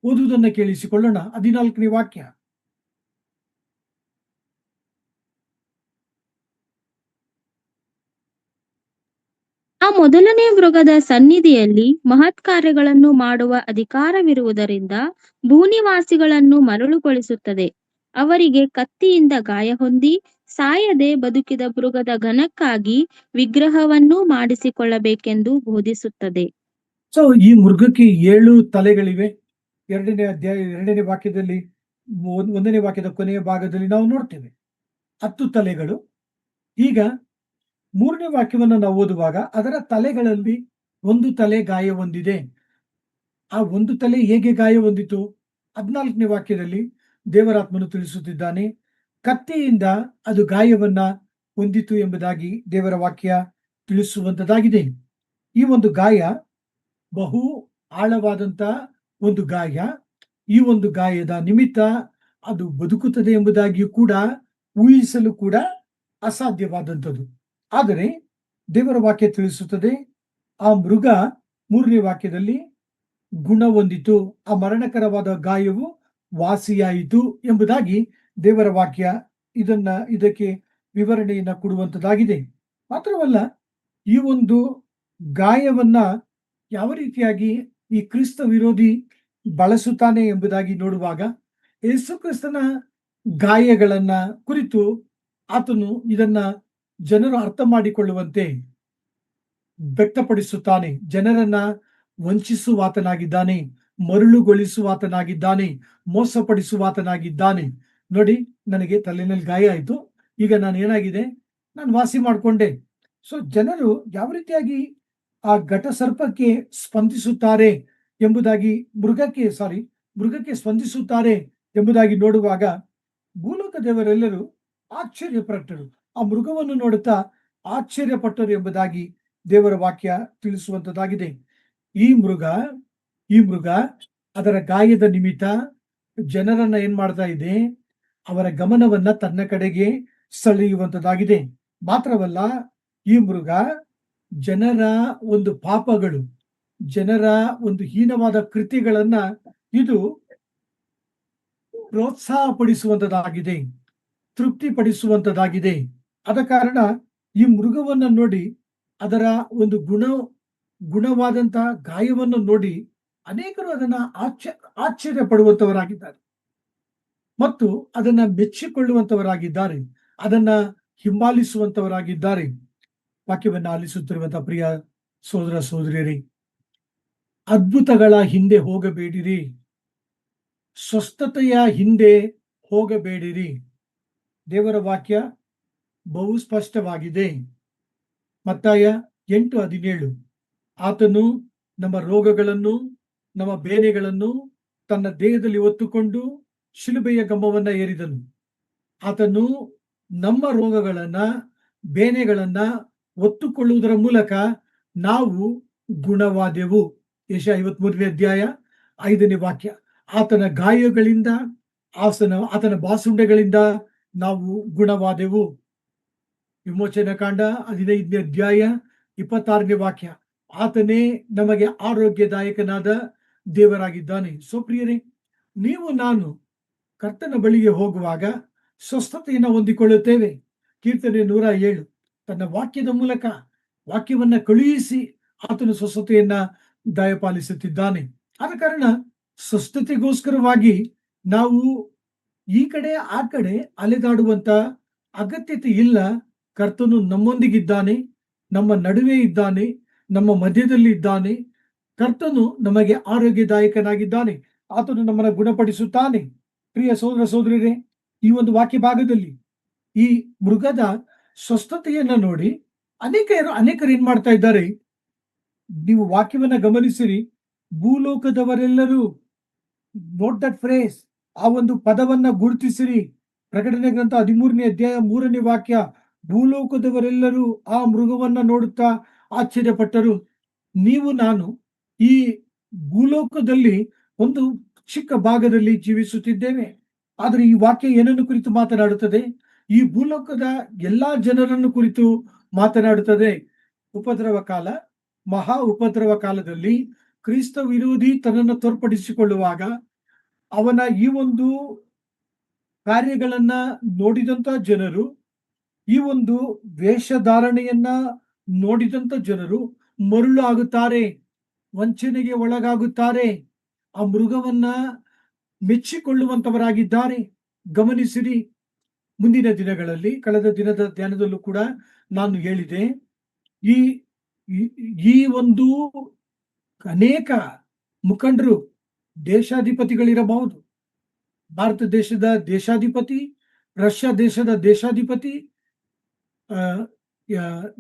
ಓದುವುದನ್ನ ಕೇಳಿಸಿಕೊಳ್ಳೋಣ. 14ನೇ ವಾಕ್ಯ. ಆ ಮೊದಲನೇ ಮೃಗದ ಸನ್ನಿಧಿಯಲ್ಲಿ ಮಹತ್ಕಾರ್ಯಗಳನ್ನು ಮಾಡುವ ಅಧಿಕಾರವಿರುವುದರಿಂದ ಭೂನಿವಾಸಿಗಳನ್ನು ಮರಳುಗೊಳಿಸುತ್ತದೆ. ಅವರಿಗೆ ಕತ್ತಿಯಿಂದ ಗಾಯ ಹೊಂದಿ ಸಾಯದೆ ಬದುಕಿದ ಮೃಗದ ಘನಕ್ಕಾಗಿ ವಿಗ್ರಹವನ್ನೂ ಮಾಡಿಸಿಕೊಳ್ಳಬೇಕೆಂದು ಬೋಧಿಸುತ್ತದೆ. ಸೊ ಈ ಮೃಗಕ್ಕೆ 7 ತಲೆಗಳಿವೆ. 2ನೇ ಅಧ್ಯಾಯ 2ನೇ ವಾಕ್ಯದಲ್ಲಿ, 1ನೇ ವಾಕ್ಯದ ಕೊನೆಯ ಭಾಗದಲ್ಲಿ ನಾವು ನೋಡ್ತೇವೆ 10 ತಲೆಗಳು. ಈಗ 3ನೇ ವಾಕ್ಯವನ್ನು ನಾವು ಓದುವಾಗ ಅದರ ತಲೆಗಳಲ್ಲಿ ಒಂದು ತಲೆ ಗಾಯ ಹೊಂದಿದೆ. ಆ ಒಂದು ತಲೆ ಹೇಗೆ ಗಾಯ ಹೊಂದಿತು? 14ನೇ ವಾಕ್ಯದಲ್ಲಿ ದೇವರಾತ್ಮನು ತಿಳಿಸುತ್ತಿದ್ದಾನೆ, ಕತ್ತಿಯಿಂದ ಅದು ಗಾಯವನ್ನ ಹೊಂದಿತು ಎಂಬುದಾಗಿ ದೇವರ ವಾಕ್ಯ ತಿಳಿಸುವಂತದ್ದಾಗಿದೆ. ಈ ಒಂದು ಗಾಯ ಬಹು ಆಳವಾದಂತ ಒಂದು ಗಾಯ. ಈ ಒಂದು ಗಾಯದ ನಿಮಿತ್ತ ಅದು ಬದುಕುತ್ತದೆ ಎಂಬುದಾಗಿಯೂ ಕೂಡ ಊಹಿಸಲು ಕೂಡ ಅಸಾಧ್ಯವಾದಂಥದ್ದು. ಆದರೆ ದೇವರ ವಾಕ್ಯ ತಿಳಿಸುತ್ತದೆ, ಆ ಮೃಗ 3ನೇ ವಾಕ್ಯದಲ್ಲಿ ಗುಣ ಹೊಂದಿತು, ಆ ಮರಣಕರವಾದ ಗಾಯವು ವಾಸಿಯಾಯಿತು ಎಂಬುದಾಗಿ ದೇವರ ವಾಕ್ಯ ಇದಕ್ಕೆ ವಿವರಣೆಯನ್ನ ಕೊಡುವಂತದ್ದಾಗಿದೆ. ಮಾತ್ರವಲ್ಲ, ಈ ಒಂದು ಗಾಯವನ್ನ ಯಾವ ರೀತಿಯಾಗಿ ಈ ಕ್ರಿಸ್ತ ವಿರೋಧಿ ಬಳಸುತ್ತಾನೆ ಎಂಬುದಾಗಿ ನೋಡುವಾಗ, ಯೇಸು ಕ್ರಿಸ್ತನ ಗಾಯಗಳನ್ನ ಕುರಿತು ಆತನು ಇದನ್ನ ಜನರು ಅರ್ಥ ಮಾಡಿಕೊಳ್ಳುವಂತೆ ವ್ಯಕ್ತಪಡಿಸುತ್ತಾನೆ. ಜನರನ್ನ ವಂಚಿಸುವಾತನಾಗಿದ್ದಾನೆ, ಮರುಳುಗೊಳಿಸುವಾತನಾಗಿದ್ದಾನೆ, ಮೋಸಪಡಿಸುವಾತನಾಗಿದ್ದಾನೆ. ನೋಡಿ, ನನಗೆ ತಲೆಯಲ್ಲಿ ಗಾಯ ಆಯಿತು, ಈಗ ನಾನು ಏನಾಗಿದೆ, ನಾನು ವಾಸಿ ಮಾಡಿಕೊಂಡೆ. ಸೊ ಜನರು ಯಾವ ರೀತಿಯಾಗಿ ಆ ಘಟ ಸರ್ಪಕ್ಕೆ ಸ್ಪಂದಿಸುತ್ತಾರೆ ಎಂಬುದಾಗಿ ಮೃಗಕ್ಕೆ ಸ್ಪಂದಿಸುತ್ತಾರೆ ಎಂಬುದಾಗಿ ನೋಡುವಾಗ ಭೂಲೋಕ ದೇವರೆಲ್ಲರೂ ಆಶ್ಚರ್ಯಪಟ್ಟರು. ಆ ಮೃಗವನ್ನು ನೋಡುತ್ತಾ ಆಶ್ಚರ್ಯಪಟ್ಟರು ಎಂಬುದಾಗಿ ದೇವರ ವಾಕ್ಯ ತಿಳಿಸುವಂತದ್ದಾಗಿದೆ. ಈ ಮೃಗ ಅದರ ಗಾಯದ ನಿಮಿತ್ತ ಜನರನ್ನ ಏನ್ ಮಾಡ್ತಾ ಇದೆ? ಅವರ ಗಮನವನ್ನ ತನ್ನ ಕಡೆಗೆ ಸೆಳೆಯುವಂತದ್ದಾಗಿದೆ. ಮಾತ್ರವಲ್ಲ, ಈ ಮೃಗ ಜನರ ಒಂದು ಪಾಪಗಳು, ಜನರ ಒಂದು ಹೀನವಾದ ಕೃತ್ಯಗಳನ್ನ ಇದು ಪ್ರೋತ್ಸಾಹಪಡಿಸುವಂತದ್ದಾಗಿದೆ, ತೃಪ್ತಿಪಡಿಸುವಂತದ್ದಾಗಿದೆ. ಆದ ಕಾರಣ ಈ ಮೃಗವನ್ನ ನೋಡಿ, ಅದರ ಒಂದು ಗುಣವಾದಂತ ಗಾಯವನ್ನು ನೋಡಿ ಅನೇಕರು ಅದನ್ನ ಆಶ್ಚರ್ಯ ಪಡುವಂತವರಾಗಿದ್ದಾರೆ ಮತ್ತು ಅದನ್ನ ಮೆಚ್ಚಿಕೊಳ್ಳುವಂತವರಾಗಿದ್ದಾರೆ, ಅದನ್ನ ಹಿಂಬಾಲಿಸುವಂತವರಾಗಿದ್ದಾರೆ. ವಾಕ್ಯವನ್ನ ಆಲಿಸುತ್ತಿರುವಂತಹ ಪ್ರಿಯ ಸೋದರ ಸೋದರಿಯರೇ, ಅದ್ಭುತಗಳ ಹಿಂದೆ ಹೋಗಬೇಡಿರಿ, ಸ್ವಸ್ಥತೆಯ ಹಿಂದೆ ಹೋಗಬೇಡಿರಿ. ದೇವರ ವಾಕ್ಯ ಬಹು ಸ್ಪಷ್ಟವಾಗಿದೆ. ಮತ್ತಾಯ 8:17, ಆತನು ನಮ್ಮ ರೋಗಗಳನ್ನು, ನಮ್ಮ ಬೇನೆಗಳನ್ನು ತನ್ನ ದೇಹದಲ್ಲಿ ಹೊತ್ತುಕೊಂಡು ಶಿಲುಬೆಯ ಗಮ್ಮವನ್ನ ಏರಿದನು. ಆತನು ನಮ್ಮ ರೋಗಗಳನ್ನ, ಬೇನೆಗಳನ್ನ ಹೊತ್ತುಕೊಳ್ಳುವುದರ ಮೂಲಕ ನಾವು ಗುಣವಾದೆವು. ಯೆಶಾಯ 53ನೇ ಅಧ್ಯಾಯ 5ನೇ ವಾಕ್ಯ. ಆತನ ಗಾಯಗಳಿಂದ, ಆತನ ಬಾಸುಂಡೆಗಳಿಂದ ನಾವು ಗುಣವಾದೆವು. ವಿಮೋಚನ ಕಾಂಡ 15ನೇ ಅಧ್ಯಾಯ 26ನೇ ವಾಕ್ಯ. ಆತನೇ ನಮಗೆ ಆರೋಗ್ಯದಾಯಕನಾದ ದೇವರಾಗಿದ್ದಾನೆ. ಸೊ ಪ್ರಿಯರೇ, ನೀವು ನಾನು ಕರ್ತನ ಬಳಿಗೆ ಹೋಗುವಾಗ ಸ್ವಸ್ಥತೆಯನ್ನು ಹೊಂದಿಕೊಳ್ಳುತ್ತೇವೆ. ಕೀರ್ತನೆ 107 ತನ್ನ ವಾಕ್ಯದ ಮೂಲಕ ವಾಕ್ಯವನ್ನ ಕಳುಹಿಸಿ ಆತನು ಸ್ವಸ್ಥತೆಯನ್ನ ದಯಪಾಲಿಸುತ್ತಿದ್ದಾನೆ. ಆದ ಕಾರಣ ಸ್ವಸ್ಥತೆಗೋಸ್ಕರವಾಗಿ ನಾವು ಈ ಕಡೆ ಆ ಕಡೆ ಅಲೆದಾಡುವಂತ ಅಗತ್ಯತೆ ಇಲ್ಲ. ಕರ್ತನು ನಮ್ಮೊಂದಿಗಿದ್ದಾನೆ. ನಮ್ಮ ನಡುವೆ ಇದ್ದಾನೆ, ನಮ್ಮ ಮಧ್ಯದಲ್ಲಿ ಇದ್ದಾನೆ. ಕರ್ತನು ನಮಗೆ ಆರೋಗ್ಯದಾಯಕನಾಗಿದ್ದಾನೆ. ಆತನು ನಮ್ಮನ್ನು ಗುಣಪಡಿಸುತ್ತಾನೆ. ಪ್ರಿಯ ಸಹೋದರ ಸಹೋದರಿಯರೇ, ಈ ಒಂದು ವಾಕ್ಯ ಭಾಗದಲ್ಲಿ ಈ ಮೃಗದ ಸ್ವಸ್ಥತೆಯನ್ನ ನೋಡಿ ಅನೇಕರು ಏನ್ ಮಾಡ್ತಾ ಇದ್ದಾರೆ, ನೀವು ವಾಕ್ಯವನ್ನ ಗಮನಿಸಿರಿ. ಭೂಲೋಕದವರೆಲ್ಲರೂ, ನೋಟ್ ದಟ್ ಫ್ರೇಸ್, ಆ ಒಂದು ಪದವನ್ನ ಗುರುತಿಸಿರಿ. ಪ್ರಕಟಣೆ ಗ್ರಂಥ 13ನೇ ಅಧ್ಯಾಯ 3ನೇ ವಾಕ್ಯ. ಭೂಲೋಕದವರೆಲ್ಲರೂ ಆ ಮೃಗವನ್ನ ನೋಡುತ್ತಾ ಆಶ್ಚರ್ಯಪಟ್ಟರು. ನೀವು ನಾನು ಈ ಭೂಲೋಕದಲ್ಲಿ ಒಂದು ಚಿಕ್ಕ ಭಾಗದಲ್ಲಿ ಜೀವಿಸುತ್ತಿದ್ದೇವೆ. ಆದರೆ ಈ ವಾಕ್ಯ ಏನನ್ನು ಕುರಿತು ಮಾತನಾಡುತ್ತದೆ? ಈ ಭೂಲೋಕದ ಎಲ್ಲಾ ಜನರನ್ನು ಕುರಿತು ಮಾತನಾಡುತ್ತದೆ. ಉಪದ್ರವ ಕಾಲ, ಮಹಾ ಉಪದ್ರವ ಕಾಲದಲ್ಲಿ ಕ್ರಿಸ್ತ ವಿರೋಧಿ ತನ್ನನ್ನು ತೋರ್ಪಡಿಸಿಕೊಳ್ಳುವಾಗ ಅವನ ಈ ಒಂದು ಕಾರ್ಯಗಳನ್ನ ನೋಡಿದಂತ ಜನರು, ಈ ಒಂದು ವೇಷಧಾರಣೆಯನ್ನ ನೋಡಿದಂತ ಜನರು ಮರುಳು ಆಗುತ್ತಾರೆ, ವಂಚನೆಗೆ ಒಳಗಾಗುತ್ತಾರೆ, ಆ ಮೃಗವನ್ನ ಮೆಚ್ಚಿಕೊಳ್ಳುವಂತವರಾಗಿದ್ದಾರೆ. ಗಮನಿಸಿರಿ, ಮುಂದಿನ ದಿನಗಳಲ್ಲಿ, ಕಳೆದ ದಿನದ ಧ್ಯಾನದಲ್ಲೂ ಕೂಡ ನಾನು ಹೇಳಿದೆ, ಈ ಈ ಒಂದು ಅನೇಕ ಮುಖಂಡರು, ದೇಶಾಧಿಪತಿಗಳಿರಬಹುದು. ಭಾರತ ದೇಶದ ದೇಶಾಧಿಪತಿ, ರಷ್ಯಾ ದೇಶದ ದೇಶಾಧಿಪತಿ,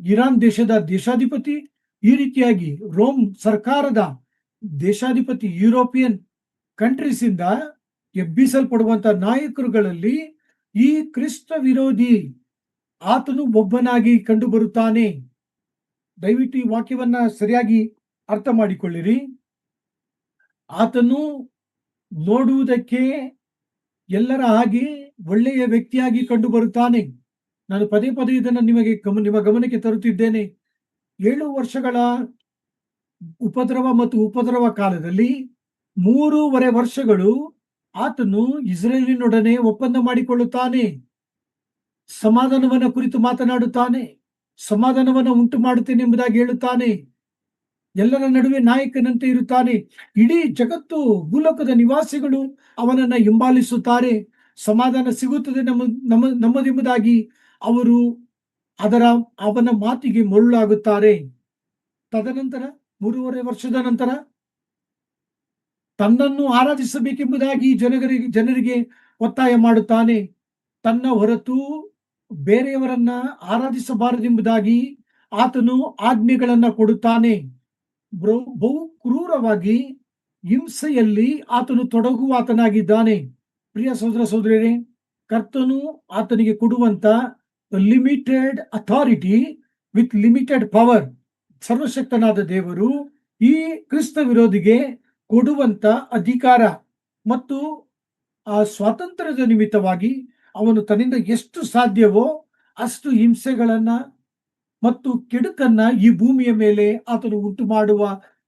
ಇರಾನ್ ದೇಶದ ದೇಶಾಧಿಪತಿ, ಈ ರೀತಿಯಾಗಿ ರೋಮ್ ಸರ್ಕಾರದ ದೇಶಾಧಿಪತಿ, ಯುರೋಪಿಯನ್ ಕಂಟ್ರೀಸ್ ಇಂದ ಎಬ್ಬಿಸಲ್ಪಡುವಂತ ನಾಯಕರುಗಳಲ್ಲಿ ಈ ಕ್ರಿಸ್ತ ವಿರೋಧಿ ಆತನು ಒಬ್ಬನಾಗಿ ಕಂಡು ಬರುತ್ತಾನೆ. ದಯವಿಟ್ಟು ಈ ವಾಕ್ಯವನ್ನ ಸರಿಯಾಗಿ ಅರ್ಥ ಮಾಡಿಕೊಳ್ಳಿರಿ. ಆತನು ನೋಡುವುದಕ್ಕೆ ಎಲ್ಲರ ಹಾಗೆ ಒಳ್ಳೆಯ ವ್ಯಕ್ತಿಯಾಗಿ ಕಂಡು ಬರುತ್ತಾನೆ. ನಾನು ಪದೇ ಪದೇ ಇದನ್ನು ನಿಮ್ಮ ಗಮನಕ್ಕೆ ತರುತ್ತಿದ್ದೇನೆ. 7 ವರ್ಷಗಳ ಉಪದ್ರವ ಮತ್ತು ಉಪದ್ರವ ಕಾಲದಲ್ಲಿ 3.5 ವರ್ಷಗಳು ಆತನು ಇಸ್ರೇಲಿನೊಡನೆ ಒಪ್ಪಂದ ಮಾಡಿಕೊಳ್ಳುತ್ತಾನೆ. ಸಮಾಧಾನವನ್ನ ಕುರಿತು ಮಾತನಾಡುತ್ತಾನೆ. ಸಮಾಧಾನವನ್ನು ಉಂಟು ಮಾಡುತ್ತೇನೆ ಎಂಬುದಾಗಿ ಹೇಳುತ್ತಾನೆ. ಎಲ್ಲರ ನಡುವೆ ನಾಯಕನಂತೆ ಇರುತ್ತಾನೆ. ಇಡೀ ಜಗತ್ತು, ಭೂಲೋಕದ ನಿವಾಸಿಗಳು ಅವನನ್ನ ಹಿಂಬಾಲಿಸುತ್ತಾರೆ. ಸಮಾಧಾನ ಸಿಗುತ್ತದೆ ನಮ್ಮದೆಂಬುದಾಗಿ ಅವರು ಅವನ ಮಾತಿಗೆ ಮರುಳಾಗುತ್ತಾರೆ. ತದನಂತರ 3.5 ವರ್ಷದ ನಂತರ ತನ್ನನ್ನು ಆರಾಧಿಸಬೇಕೆಂಬುದಾಗಿ ಜನರಿಗೆ ಒತ್ತಾಯ ಮಾಡುತ್ತಾನೆ. ತನ್ನ ಹೊರತು ಬೇರೆಯವರನ್ನ ಆರಾಧಿಸಬಾರದೆಂಬುದಾಗಿ ಆತನು ಆಜ್ಞೆಗಳನ್ನ ಕೊಡುತ್ತಾನೆ. ಬಹು ಕ್ರೂರವಾಗಿ ಹಿಂಸೆಯಲ್ಲಿ ಆತನು ತೊಡಗುವ ಆತನಾಗಿದ್ದಾನೆ. ಪ್ರಿಯ ಸಹೋದರ ಸಹೋದರಿಯರೇ, ಕರ್ತನು ಆತನಿಗೆ ಕೊಡುವಂತ limited authority with limited power, ಸರ್ವಶಕ್ತನಾದ ದೇವರು ಈ ಕ್ರಿಸ್ತ ವಿರೋಧಿಗೆ ಕೊಡುವಂತ ಅಧಿಕಾರ ಮತ್ತು ಆ ಸ್ವಾತಂತ್ರ್ಯದ ನಿಮಿತ್ತವಾಗಿ ಅವನು ತನ್ನಿಂದ ಎಷ್ಟು ಸಾಧ್ಯವೋ ಅಷ್ಟು ಹಿಂಸೆಗಳನ್ನ ಮತ್ತು ಕೆಡುಕನ್ನ ಈ ಭೂಮಿಯ ಮೇಲೆ ಆತನು ಉಂಟು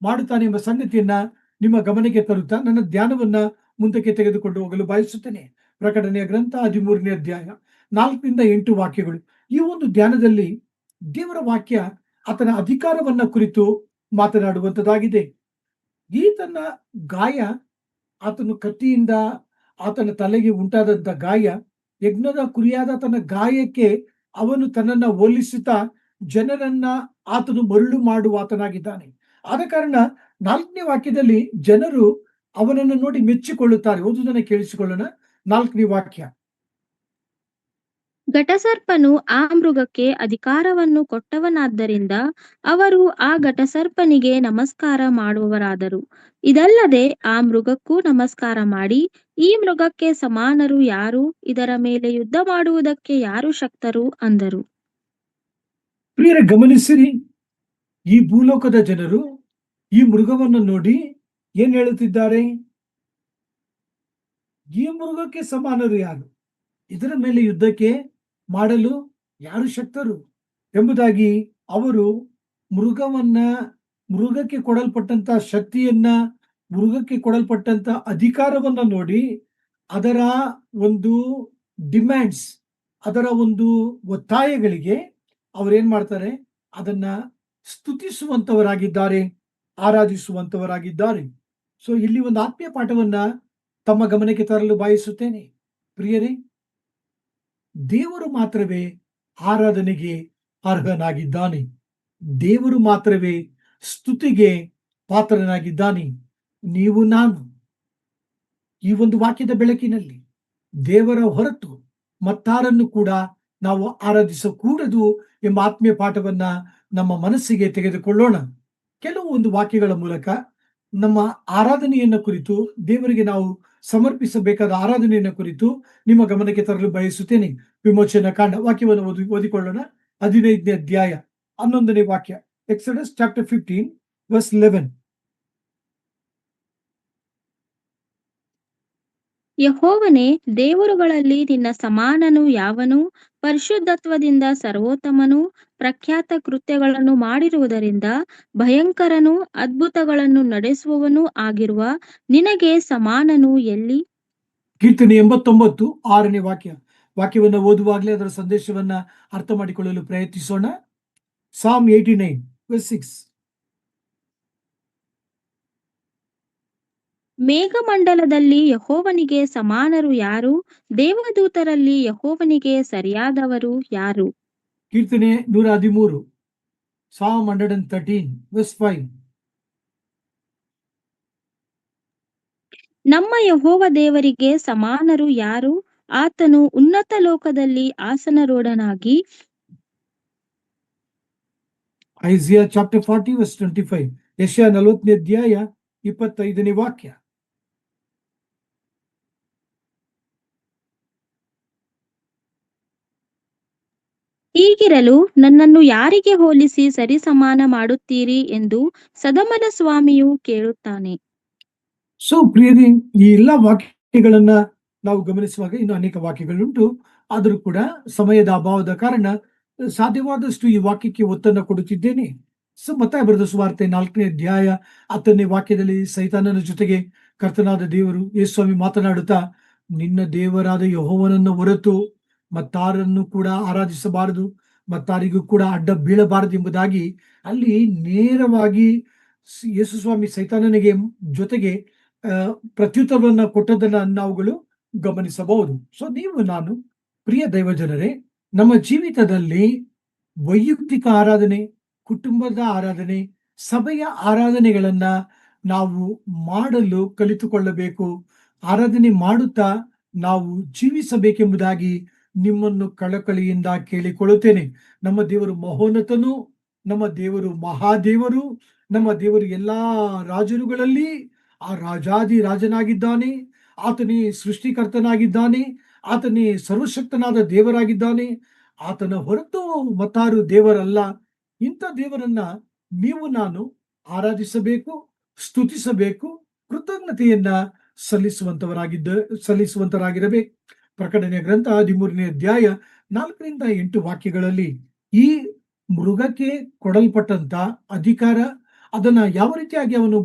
ಮಾಡುತ್ತಾನೆ ಎಂಬ ಸಂಗತಿಯನ್ನ ನಿಮ್ಮ ಗಮನಕ್ಕೆ ತರುತ್ತಾ ನನ್ನ ಧ್ಯಾನವನ್ನ ಮುಂದಕ್ಕೆ ತೆಗೆದುಕೊಂಡು ಹೋಗಲು ಬಯಸುತ್ತೇನೆ. ಪ್ರಕಟಣೆಯ ಗ್ರಂಥ 13ನೇ ಅಧ್ಯಾಯ 4-8 ವಾಕ್ಯಗಳು. ಈ ಒಂದು ಧ್ಯಾನದಲ್ಲಿ ದೇವರ ವಾಕ್ಯ ಆತನ ಅಧಿಕಾರವನ್ನ ಕುರಿತು ಮಾತನಾಡುವಂತದ್ದಾಗಿದೆ. ಈತನ ಗಾಯ, ಆತನು ಕತ್ತಿಯಿಂದ ಆತನ ತಲೆಗೆ ಉಂಟಾದಂತ ಗಾಯ, ಯಜ್ಞದ ಕುರಿಯಾದ ತನ್ನ ಗಾಯಕ್ಕೆ ಅವನು ತನ್ನನ್ನ ಹೋಲಿಸುತ್ತಾ ಜನರನ್ನ ಆತನು ಮರುಳು ಮಾಡುವ ಆತನಾಗಿದ್ದಾನೆ. ಆದ ಕಾರಣ 4ನೇ ವಾಕ್ಯದಲ್ಲಿ ಜನರು ಅವನನ್ನು ನೋಡಿ ಮೆಚ್ಚಿಕೊಳ್ಳುತ್ತಾರೆ. ಓದುವುದನ್ನು ಕೇಳಿಸಿಕೊಳ್ಳೋಣ. 4ನೇ ವಾಕ್ಯ. ಘಟಸರ್ಪನು ಆ ಮೃಗಕ್ಕೆ ಅಧಿಕಾರವನ್ನು ಕೊಟ್ಟವನಾದ್ದರಿಂದ ಅವರು ಆ ಘಟಸರ್ಪನಿಗೆ ನಮಸ್ಕಾರ ಮಾಡುವವರಾದರು. ಇದಲ್ಲದೆ ಆ ಮೃಗಕ್ಕೂ ನಮಸ್ಕಾರ ಮಾಡಿ, ಈ ಮೃಗಕ್ಕೆ ಸಮಾನರು ಯಾರು, ಇದರ ಮೇಲೆ ಯುದ್ಧ ಮಾಡುವುದಕ್ಕೆ ಯಾರು ಶಕ್ತರು ಅಂದರು. ಪ್ರಿಯರೇ, ಗಮನಿಸಿರಿ, ಈ ಭೂಲೋಕದ ಜನರು ಈ ಮೃಗವನ್ನು ನೋಡಿ ಏನ್ ಹೇಳುತ್ತಿದ್ದಾರೆ? ಈ ಮೃಗಕ್ಕೆ ಸಮಾನರು ಯಾರು, ಇದರ ಮೇಲೆ ಯುದ್ಧಕ್ಕೆ ಮಾಡಲು ಯಾರು ಶಕ್ತರು ಎಂಬುದಾಗಿ ಅವರು ಮೃಗಕ್ಕೆ ಕೊಡಲ್ಪಟ್ಟಂತ ಶಕ್ತಿಯನ್ನ, ಮೃಗಕ್ಕೆ ಕೊಡಲ್ಪಟ್ಟಂತ ಅಧಿಕಾರವನ್ನ ನೋಡಿ ಅದರ ಒಂದು ಡಿಮ್ಯಾಂಡ್ಸ್, ಅದರ ಒಂದು ಒತ್ತಾಯಗಳಿಗೆ ಅವರೇನ್ ಮಾಡ್ತಾರೆ? ಅದನ್ನ ಸ್ತುತಿಸುವಂತವರಾಗಿದ್ದಾರೆ, ಆರಾಧಿಸುವಂತವರಾಗಿದ್ದಾರೆ. ಸೊ ಇಲ್ಲಿ ಒಂದು ಆತ್ಮೀಯ ಪಾಠವನ್ನ ತಮ್ಮ ಗಮನಕ್ಕೆ ತರಲು ಬಯಸುತ್ತೇನೆ. ಪ್ರಿಯರೇ, ದೇವರು ಮಾತ್ರವೇ ಆರಾಧನೆಗೆ ಅರ್ಹನಾಗಿದ್ದಾನೆ. ದೇವರು ಮಾತ್ರವೇ ಸ್ತುತಿಗೆ ಪಾತ್ರನಾಗಿದ್ದಾನೆ. ನೀವು ನಾನು ಈ ಒಂದು ವಾಕ್ಯದ ಬೆಳಕಿನಲ್ಲಿ ದೇವರ ಹೊರತು ಮತ್ತಾರನ್ನು ಕೂಡ ನಾವು ಆರಾಧಿಸಕೂಡದು ಎಂಬ ಆತ್ಮೀಯ ಪಾಠವನ್ನ ನಮ್ಮ ಮನಸ್ಸಿಗೆ ತೆಗೆದುಕೊಳ್ಳೋಣ. ಕೆಲವು ಒಂದು ವಾಕ್ಯಗಳ ಮೂಲಕ ನಮ್ಮ ಆರಾಧನೆಯನ್ನ ಕುರಿತು, ದೇವರಿಗೆ ನಾವು ಸಮರ್ಪಿಸಬೇಕಾದ ಆರಾಧನೆಯನ್ನ ಕುರಿತು ನಿಮ್ಮ ಗಮನಕ್ಕೆ ತರಲು ಬಯಸುತ್ತೇನೆ. ವಿಮೋಚನಾ ಕಾಂಡ ವಾಕ್ಯವನ್ನು ಓದಿಕೊಳ್ಳೋಣ. 15ನೇ ಅಧ್ಯಾಯ 11ನೇ ವಾಕ್ಯ. Exodus chapter 15 verse 11. ಯೆಹೋವನೇ, ದೇವರುಗಳಲ್ಲಿ ನಿನ್ನ ಸಮಾನನು ಯಾವನು? ಪರಿಶುದ್ಧತ್ವದಿಂದ ಸರ್ವೋತ್ತಮನೂ, ಪ್ರಖ್ಯಾತ ಕೃತ್ಯಗಳನ್ನು ಮಾಡಿರುವುದರಿಂದ ಭಯಂಕರನೂ, ಅದ್ಭುತಗಳನ್ನು ನಡೆಸುವವನೂ ಆಗಿರುವ ನಿನಗೆ ಸಮಾನನು ಎಲ್ಲಿ? ಕೀರ್ತನೆ 89 6ನೇ ವಾಕ್ಯವನ್ನು ಓದುವಾಗಲೇ ಅದರ ಸಂದೇಶವನ್ನ ಅರ್ಥ ಮಾಡಿಕೊಳ್ಳಲು ಪ್ರಯತ್ನಿಸೋಣ. Psalm 89 verse 6. ಮೇಘಮಂಡಲದಲ್ಲಿ ಯೆಹೋವನಿಗೆ ಸಮಾನರು ಯಾರು? ದೇವದೂತರಲ್ಲಿ ಯೆಹೋವನಿಗೆ ಸರಿಯಾದವರು ಯಾರು? ಕೀರ್ತನೆ 113 Psalm 113 verse 5. ನಮ್ಮ ಯೆಹೋವ ದೇವರಿಗೆ ಸಮಾನರು ಯಾರು? ಆತನು ಉನ್ನತ ಲೋಕದಲ್ಲಿ ಆಸನರೂಢನಾಗಿ Isaiah chapter 40 verse 25. ಯೆಶಾಯ 40ನೇ ಅಧ್ಯಾಯ 25ನೇ ವಾಕ್ಯ. ಹೀಗಿರಲು ನನ್ನನ್ನು ಯಾರಿಗೆ ಹೋಲಿಸಿ ಸರಿಸಮಾನ ಮಾಡುತ್ತೀರಿ ಎಂದು ಸದಮನ ಸ್ವಾಮಿಯು ಕೇಳುತ್ತಾನೆ. ಸೊ ಪ್ರಿಯರೇ, ಈ ಎಲ್ಲಾ ವಾಕ್ಯಗಳನ್ನ ನಾವು ಗಮನಿಸುವಾಗ ಇನ್ನು ಅನೇಕ ವಾಕ್ಯಗಳುಂಟು. ಆದರೂ ಕೂಡ ಸಮಯದ ಅಭಾವದ ಕಾರಣ ಸಾಧ್ಯವಾದಷ್ಟು ಈ ವಾಕ್ಯಕ್ಕೆ ಒತ್ತನ್ನು ಕೊಡುತ್ತಿದ್ದೇನೆ. ಮತ್ತಾಯ ಬರೆದ ಸುವಾರ್ತೆ 4ನೇ ಅಧ್ಯಾಯ 10ನೇ ವಾಕ್ಯದಲ್ಲಿ ಸೈತಾನನ ಜೊತೆಗೆ ಕರ್ತನಾದ ದೇವರು ಯೇಸುಸ್ವಾಮಿ ಮಾತನಾಡುತ್ತಾ, ನಿನ್ನ ದೇವರಾದ ಯೆಹೋವನನ್ನು ಹೊರತು ಮತ್ತಾರನ್ನು ಕೂಡ ಆರಾಧಿಸಬಾರದು, ಮತ್ತಾರಿಗೂ ಕೂಡ ಅಡ್ಡ ಬೀಳಬಾರದು ಎಂಬುದಾಗಿ ಅಲ್ಲಿ ನೇರವಾಗಿ ಯೇಸುಸ್ವಾಮಿ ಸೈತಾನನಿಗೆ ಜೊತೆಗೆ ಪ್ರತ್ಯುತ್ತರವನ್ನ ಕೊಟ್ಟದನ್ನ ನಾವುಗಳು ಗಮನಿಸಬಹುದು. ಸೊ ನೀವು ನಾನು ಪ್ರಿಯ ದೈವಜನರೇ, ನಮ್ಮ ಜೀವಿತದಲ್ಲಿ ವೈಯಕ್ತಿಕ ಆರಾಧನೆ, ಕುಟುಂಬದ ಆರಾಧನೆ, ಸಭೆಯ ಆರಾಧನೆಗಳನ್ನ ನಾವು ಮಾಡಲು ಕಲಿತುಕೊಳ್ಳಬೇಕು. ಆರಾಧನೆ ಮಾಡುತ್ತಾ ನಾವು ಜೀವಿಸಬೇಕೆಂಬುದಾಗಿ ನಿಮ್ಮನ್ನು ಕಳಕಳಿಯಿಂದ ಕೇಳಿಕೊಳ್ಳುತ್ತೇನೆ. ನಮ್ಮ ದೇವರು ಮಹೋನ್ನತನು, ನಮ್ಮ ದೇವರು ಮಹಾದೇವರು, ನಮ್ಮ ದೇವರು ಎಲ್ಲಾ ರಾಜರುಗಳಲ್ಲಿ ಆ ರಾಜಾದಿ ರಾಜನಾಗಿದ್ದಾನೆ. ಆತನೇ ಸೃಷ್ಟಿಕರ್ತನಾಗಿದ್ದಾನೆ, ಆತನೇ ಸರ್ವಶಕ್ತನಾದ ದೇವರಾಗಿದ್ದಾನೆ. ಆತನ ಹೊರತು ಮತ್ತಾರು ದೇವರಲ್ಲ. ಇಂಥ ದೇವರನ್ನ ನೀವು ನಾನು ಆರಾಧಿಸಬೇಕು, ಸ್ತುತಿಸಬೇಕು, ಕೃತಜ್ಞತೆಯನ್ನ ಸಲ್ಲಿಸುವಂತರಾಗಿರಬೇಕು. ಪ್ರಕಟಣೆಯ ಗ್ರಂಥ 13ನೇ ಅಧ್ಯಾಯ 4ರಿಂದ 8 ವಾಕ್ಯಗಳಲ್ಲಿ ಈ ಮೃಗಕ್ಕೆ ಕೊಡಲ್ಪಟ್ಟಂತ ಅಧಿಕಾರ, ಅದನ್ನ ಯಾವ ರೀತಿಯಾಗಿ ಅವನು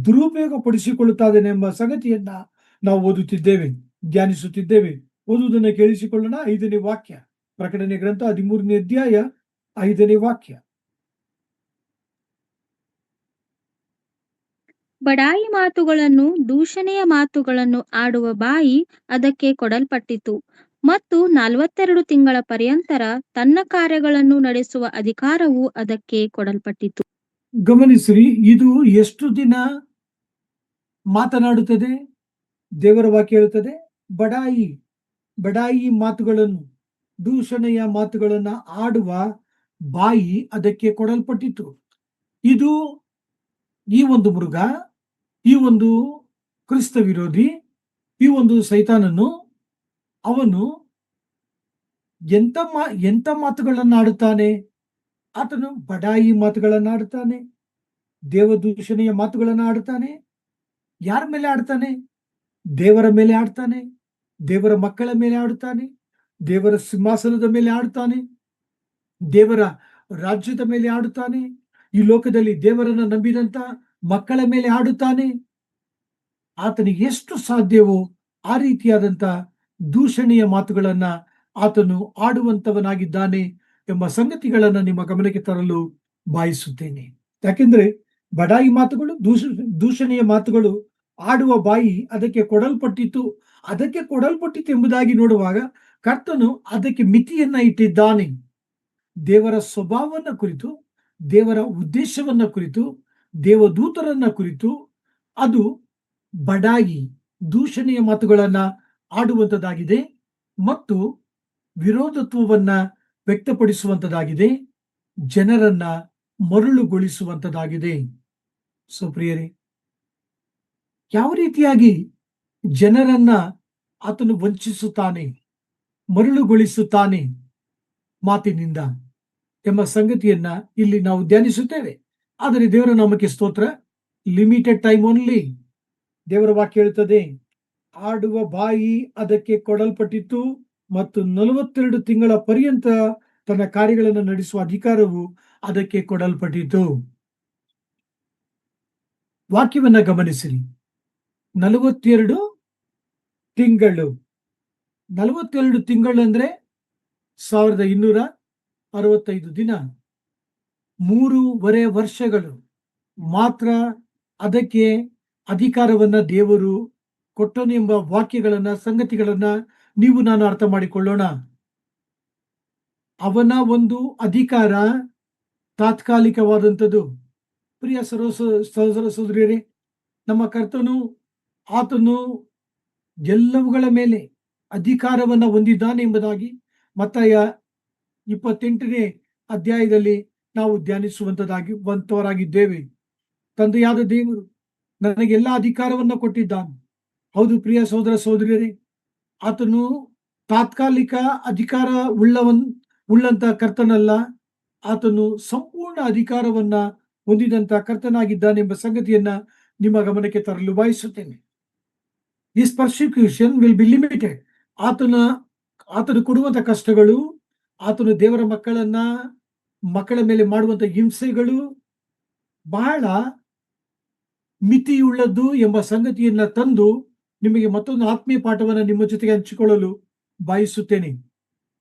ದುರುಪಯೋಗ ಪಡಿಸಿಕೊಳ್ಳುತ್ತಾನೆ ಎಂಬ ಸಂಗತಿಯನ್ನ ನಾವು ಓದುತ್ತಿದ್ದೇವೆ, ಧ್ಯಾನಿಸುತ್ತಿದ್ದೇವೆ. ಓದುವುದನ್ನು ಕೇಳಿಸಿಕೊಳ್ಳೋಣ. 5ನೇ ವಾಕ್ಯ. ಪ್ರಕಟಣೆ ಗ್ರಂಥ 13ನೇ ಅಧ್ಯಾಯ 5ನೇ ವಾಕ್ಯ. ಬಡಾಯಿ ಮಾತುಗಳನ್ನು, ದೂಷಣೆಯ ಮಾತುಗಳನ್ನು ಆಡುವ ಬಾಯಿ ಅದಕ್ಕೆ ಕೊಡಲ್ಪಟ್ಟಿತು, ಮತ್ತು 42 ತಿಂಗಳ ಪರ್ಯಂತರ ತನ್ನ ಕಾರ್ಯಗಳನ್ನು ನಡೆಸುವ ಅಧಿಕಾರವು ಅದಕ್ಕೆ ಕೊಡಲ್ಪಟ್ಟಿತು. ಗಮನಿಸಿರಿ, ಇದು ಎಷ್ಟು ದಿನ ಮಾತನಾಡುತ್ತದೆ? ದೇವರ ವಾಕ್ಯ ಹೇಳುತ್ತದೆ, ಬಡಾಯಿ ಮಾತುಗಳನ್ನು, ದೂಷಣೆಯ ಮಾತುಗಳನ್ನ ಆಡುವ ಬಾಯಿ ಅದಕ್ಕೆ ಕೊಡಲ್ಪಟ್ಟಿತು. ಇದು ಈ ಒಂದು ಮೃಗ, ಈ ಒಂದು ಕ್ರಿಸ್ತ ವಿರೋಧಿ, ಈ ಒಂದು ಸೈತಾನನು, ಅವನು ಎಂತ ಮಾತುಗಳನ್ನ ಆಡುತ್ತಾನೆ? ಆತನು ಬಡಾಯಿ ಮಾತುಗಳನ್ನ ಆಡುತ್ತಾನೆ, ದೇವದೂಷಣೆಯ ಮಾತುಗಳನ್ನ ಆಡುತ್ತಾನೆ. ಯಾರ ಮೇಲೆ ಆಡ್ತಾನೆ? ದೇವರ ಮೇಲೆ ಆಡ್ತಾನೆ, ದೇವರ ಮಕ್ಕಳ ಮೇಲೆ ಆಡುತ್ತಾನೆ, ದೇವರ ಸಿಂಹಾಸನದ ಮೇಲೆ ಆಡುತ್ತಾನೆ, ದೇವರ ರಾಜ್ಯದ ಮೇಲೆ ಆಡುತ್ತಾನೆ, ಈ ಲೋಕದಲ್ಲಿ ದೇವರನ್ನ ನಂಬಿದಂತ ಮಕ್ಕಳ ಮೇಲೆ ಆಡುತ್ತಾನೆ. ಆತನಿಗೆ ಎಷ್ಟು ಸಾಧ್ಯವೋ ಆ ರೀತಿಯಾದಂತ ದೂಷಣೆಯ ಮಾತುಗಳನ್ನ ಆತನು ಆಡುವಂತವನಾಗಿದ್ದಾನೆ ಎಂಬ ಸಂಗತಿಗಳನ್ನ ನಿಮ್ಮ ಗಮನಕ್ಕೆ ತರಲು ಬಯಸುತ್ತೇನೆ. ಯಾಕೆಂದ್ರೆ ಬಡಾಯಿ ಮಾತುಗಳು, ದೂಷಣೆಯ ಮಾತುಗಳು ಆಡುವ ಬಾಯಿ ಅದಕ್ಕೆ ಕೊಡಲ್ಪಟ್ಟಿತು ಎಂಬುದಾಗಿ ನೋಡುವಾಗ ಕರ್ತನು ಅದಕ್ಕೆ ಮಿತಿಯನ್ನ ಇಟ್ಟಿದ್ದಾನೆ. ದೇವರ ಸ್ವಭಾವವನ್ನ ಕುರಿತು, ದೇವರ ಉದ್ದೇಶವನ್ನ ಕುರಿತು, ದೇವದೂತರನ್ನ ಕುರಿತು ಅದು ಬಡಾಯಿ, ದೂಷಣೆಯ ಮಾತುಗಳನ್ನ ಆಡುವಂಥದ್ದಾಗಿದೆ ಮತ್ತು ವಿರೋಧತ್ವವನ್ನ ವ್ಯಕ್ತಪಡಿಸುವಂಥದ್ದಾಗಿದೆ, ಜನರನ್ನ ಮರುಳುಗೊಳಿಸುವಂಥದ್ದಾಗಿದೆ. ಪ್ರಿಯರೇ, ಯಾವ ರೀತಿಯಾಗಿ ಜನರನ್ನ ಆತನು ವಂಚಿಸುತ್ತಾನೆ, ಮರುಳುಗೊಳಿಸುತ್ತಾನೆ ಮಾತಿನಿಂದ ಎಂಬ ಸಂಗತಿಯನ್ನ ಇಲ್ಲಿ ನಾವು ಧ್ಯಾನಿಸುತ್ತೇವೆ. ಆದರೆ ದೇವರ ನಾಮಕ್ಕೆ ಸ್ತೋತ್ರ. Limited time only. ದೇವರ ವಾಕ್ಯ ಹೇಳುತ್ತದೆ, ಆಡುವ ಬಾಯಿ ಅದಕ್ಕೆ ಕೊಡಲ್ಪಟ್ಟಿತ್ತು ಮತ್ತು 42 ತಿಂಗಳ ಪರ್ಯಂತ ತನ್ನ ಕಾರ್ಯಗಳನ್ನು ನಡೆಸುವ ಅಧಿಕಾರವು ಅದಕ್ಕೆ ಕೊಡಲ್ಪಟ್ಟಿತು. ವಾಕ್ಯವನ್ನ ಗಮನಿಸಿರಿ. 42 ತಿಂಗಳು. 42 ತಿಂಗಳು ಅಂದ್ರೆ 1265 ದಿನ, 3.5 ವರ್ಷಗಳು ಮಾತ್ರ ಅದಕ್ಕೆ ಅಧಿಕಾರವನ್ನ ದೇವರು ಕೊಟ್ಟನು ಎಂಬ ವಾಕ್ಯಗಳನ್ನ, ಸಂಗತಿಗಳನ್ನ ನೀವು ನಾನು ಅರ್ಥ ಮಾಡಿಕೊಳ್ಳೋಣ. ಅವನ ಒಂದು ಅಧಿಕಾರ ತಾತ್ಕಾಲಿಕವಾದಂಥದ್ದು. ಪ್ರಿಯ ಸಹೋದರ ಸಹೋದರಿಯರೇ, ನಮ್ಮ ಕರ್ತನು ಆತನು ಎಲ್ಲವುಗಳ ಮೇಲೆ ಅಧಿಕಾರವನ್ನ ಹೊಂದಿದ್ದಾನೆ ಎಂಬುದಾಗಿ ಮತ್ತಾಯ 28ನೇ ಅಧ್ಯಾಯದಲ್ಲಿ ನಾವು ಧ್ಯಾನಿಸುವಂತವರಾಗಿದ್ದೇವೆ. ತಂದೆಯಾದ ದೇವರು ನನಗೆಲ್ಲ ಅಧಿಕಾರವನ್ನ ಕೊಟ್ಟಿದ್ದಾನೆ. ಹೌದು ಪ್ರಿಯ ಸಹೋದರ ಸಹೋದರಿಯರೇ, ಆತನು ತಾತ್ಕಾಲಿಕ ಅಧಿಕಾರ ಉಳ್ಳಂತ ಕರ್ತನಲ್ಲ, ಆತನು ಸಂಪೂರ್ಣ ಅಧಿಕಾರವನ್ನ ಹೊಂದಿದಂತ ಕರ್ತನಾಗಿದ್ದಾನೆಂಬ ಸಂಗತಿಯನ್ನ ನಿಮ್ಮ ಗಮನಕ್ಕೆ ತರಲು ಬಯಸುತ್ತೇನೆ. His persecution will be limited. ಆತನು ಕೊಡುವಂತ ಕಷ್ಟಗಳು, ಆತನು ದೇವರ ಮಕ್ಕಳ ಮೇಲೆ ಮಾಡುವಂತ ಹಿಂಸೆಗಳು ಬಹಳ ಮಿತಿಯುಳ್ಳದ್ದು ಎಂಬ ಸಂಗತಿಯನ್ನ ತಂದು ನಿಮಗೆ ಮತ್ತೊಂದು ಆತ್ಮೀಯ ಪಾಠವನ್ನ ನಿಮ್ಮ ಜೊತೆಗೆ ಹಂಚಿಕೊಳ್ಳಲು ಬಯಸುತ್ತೇನೆ.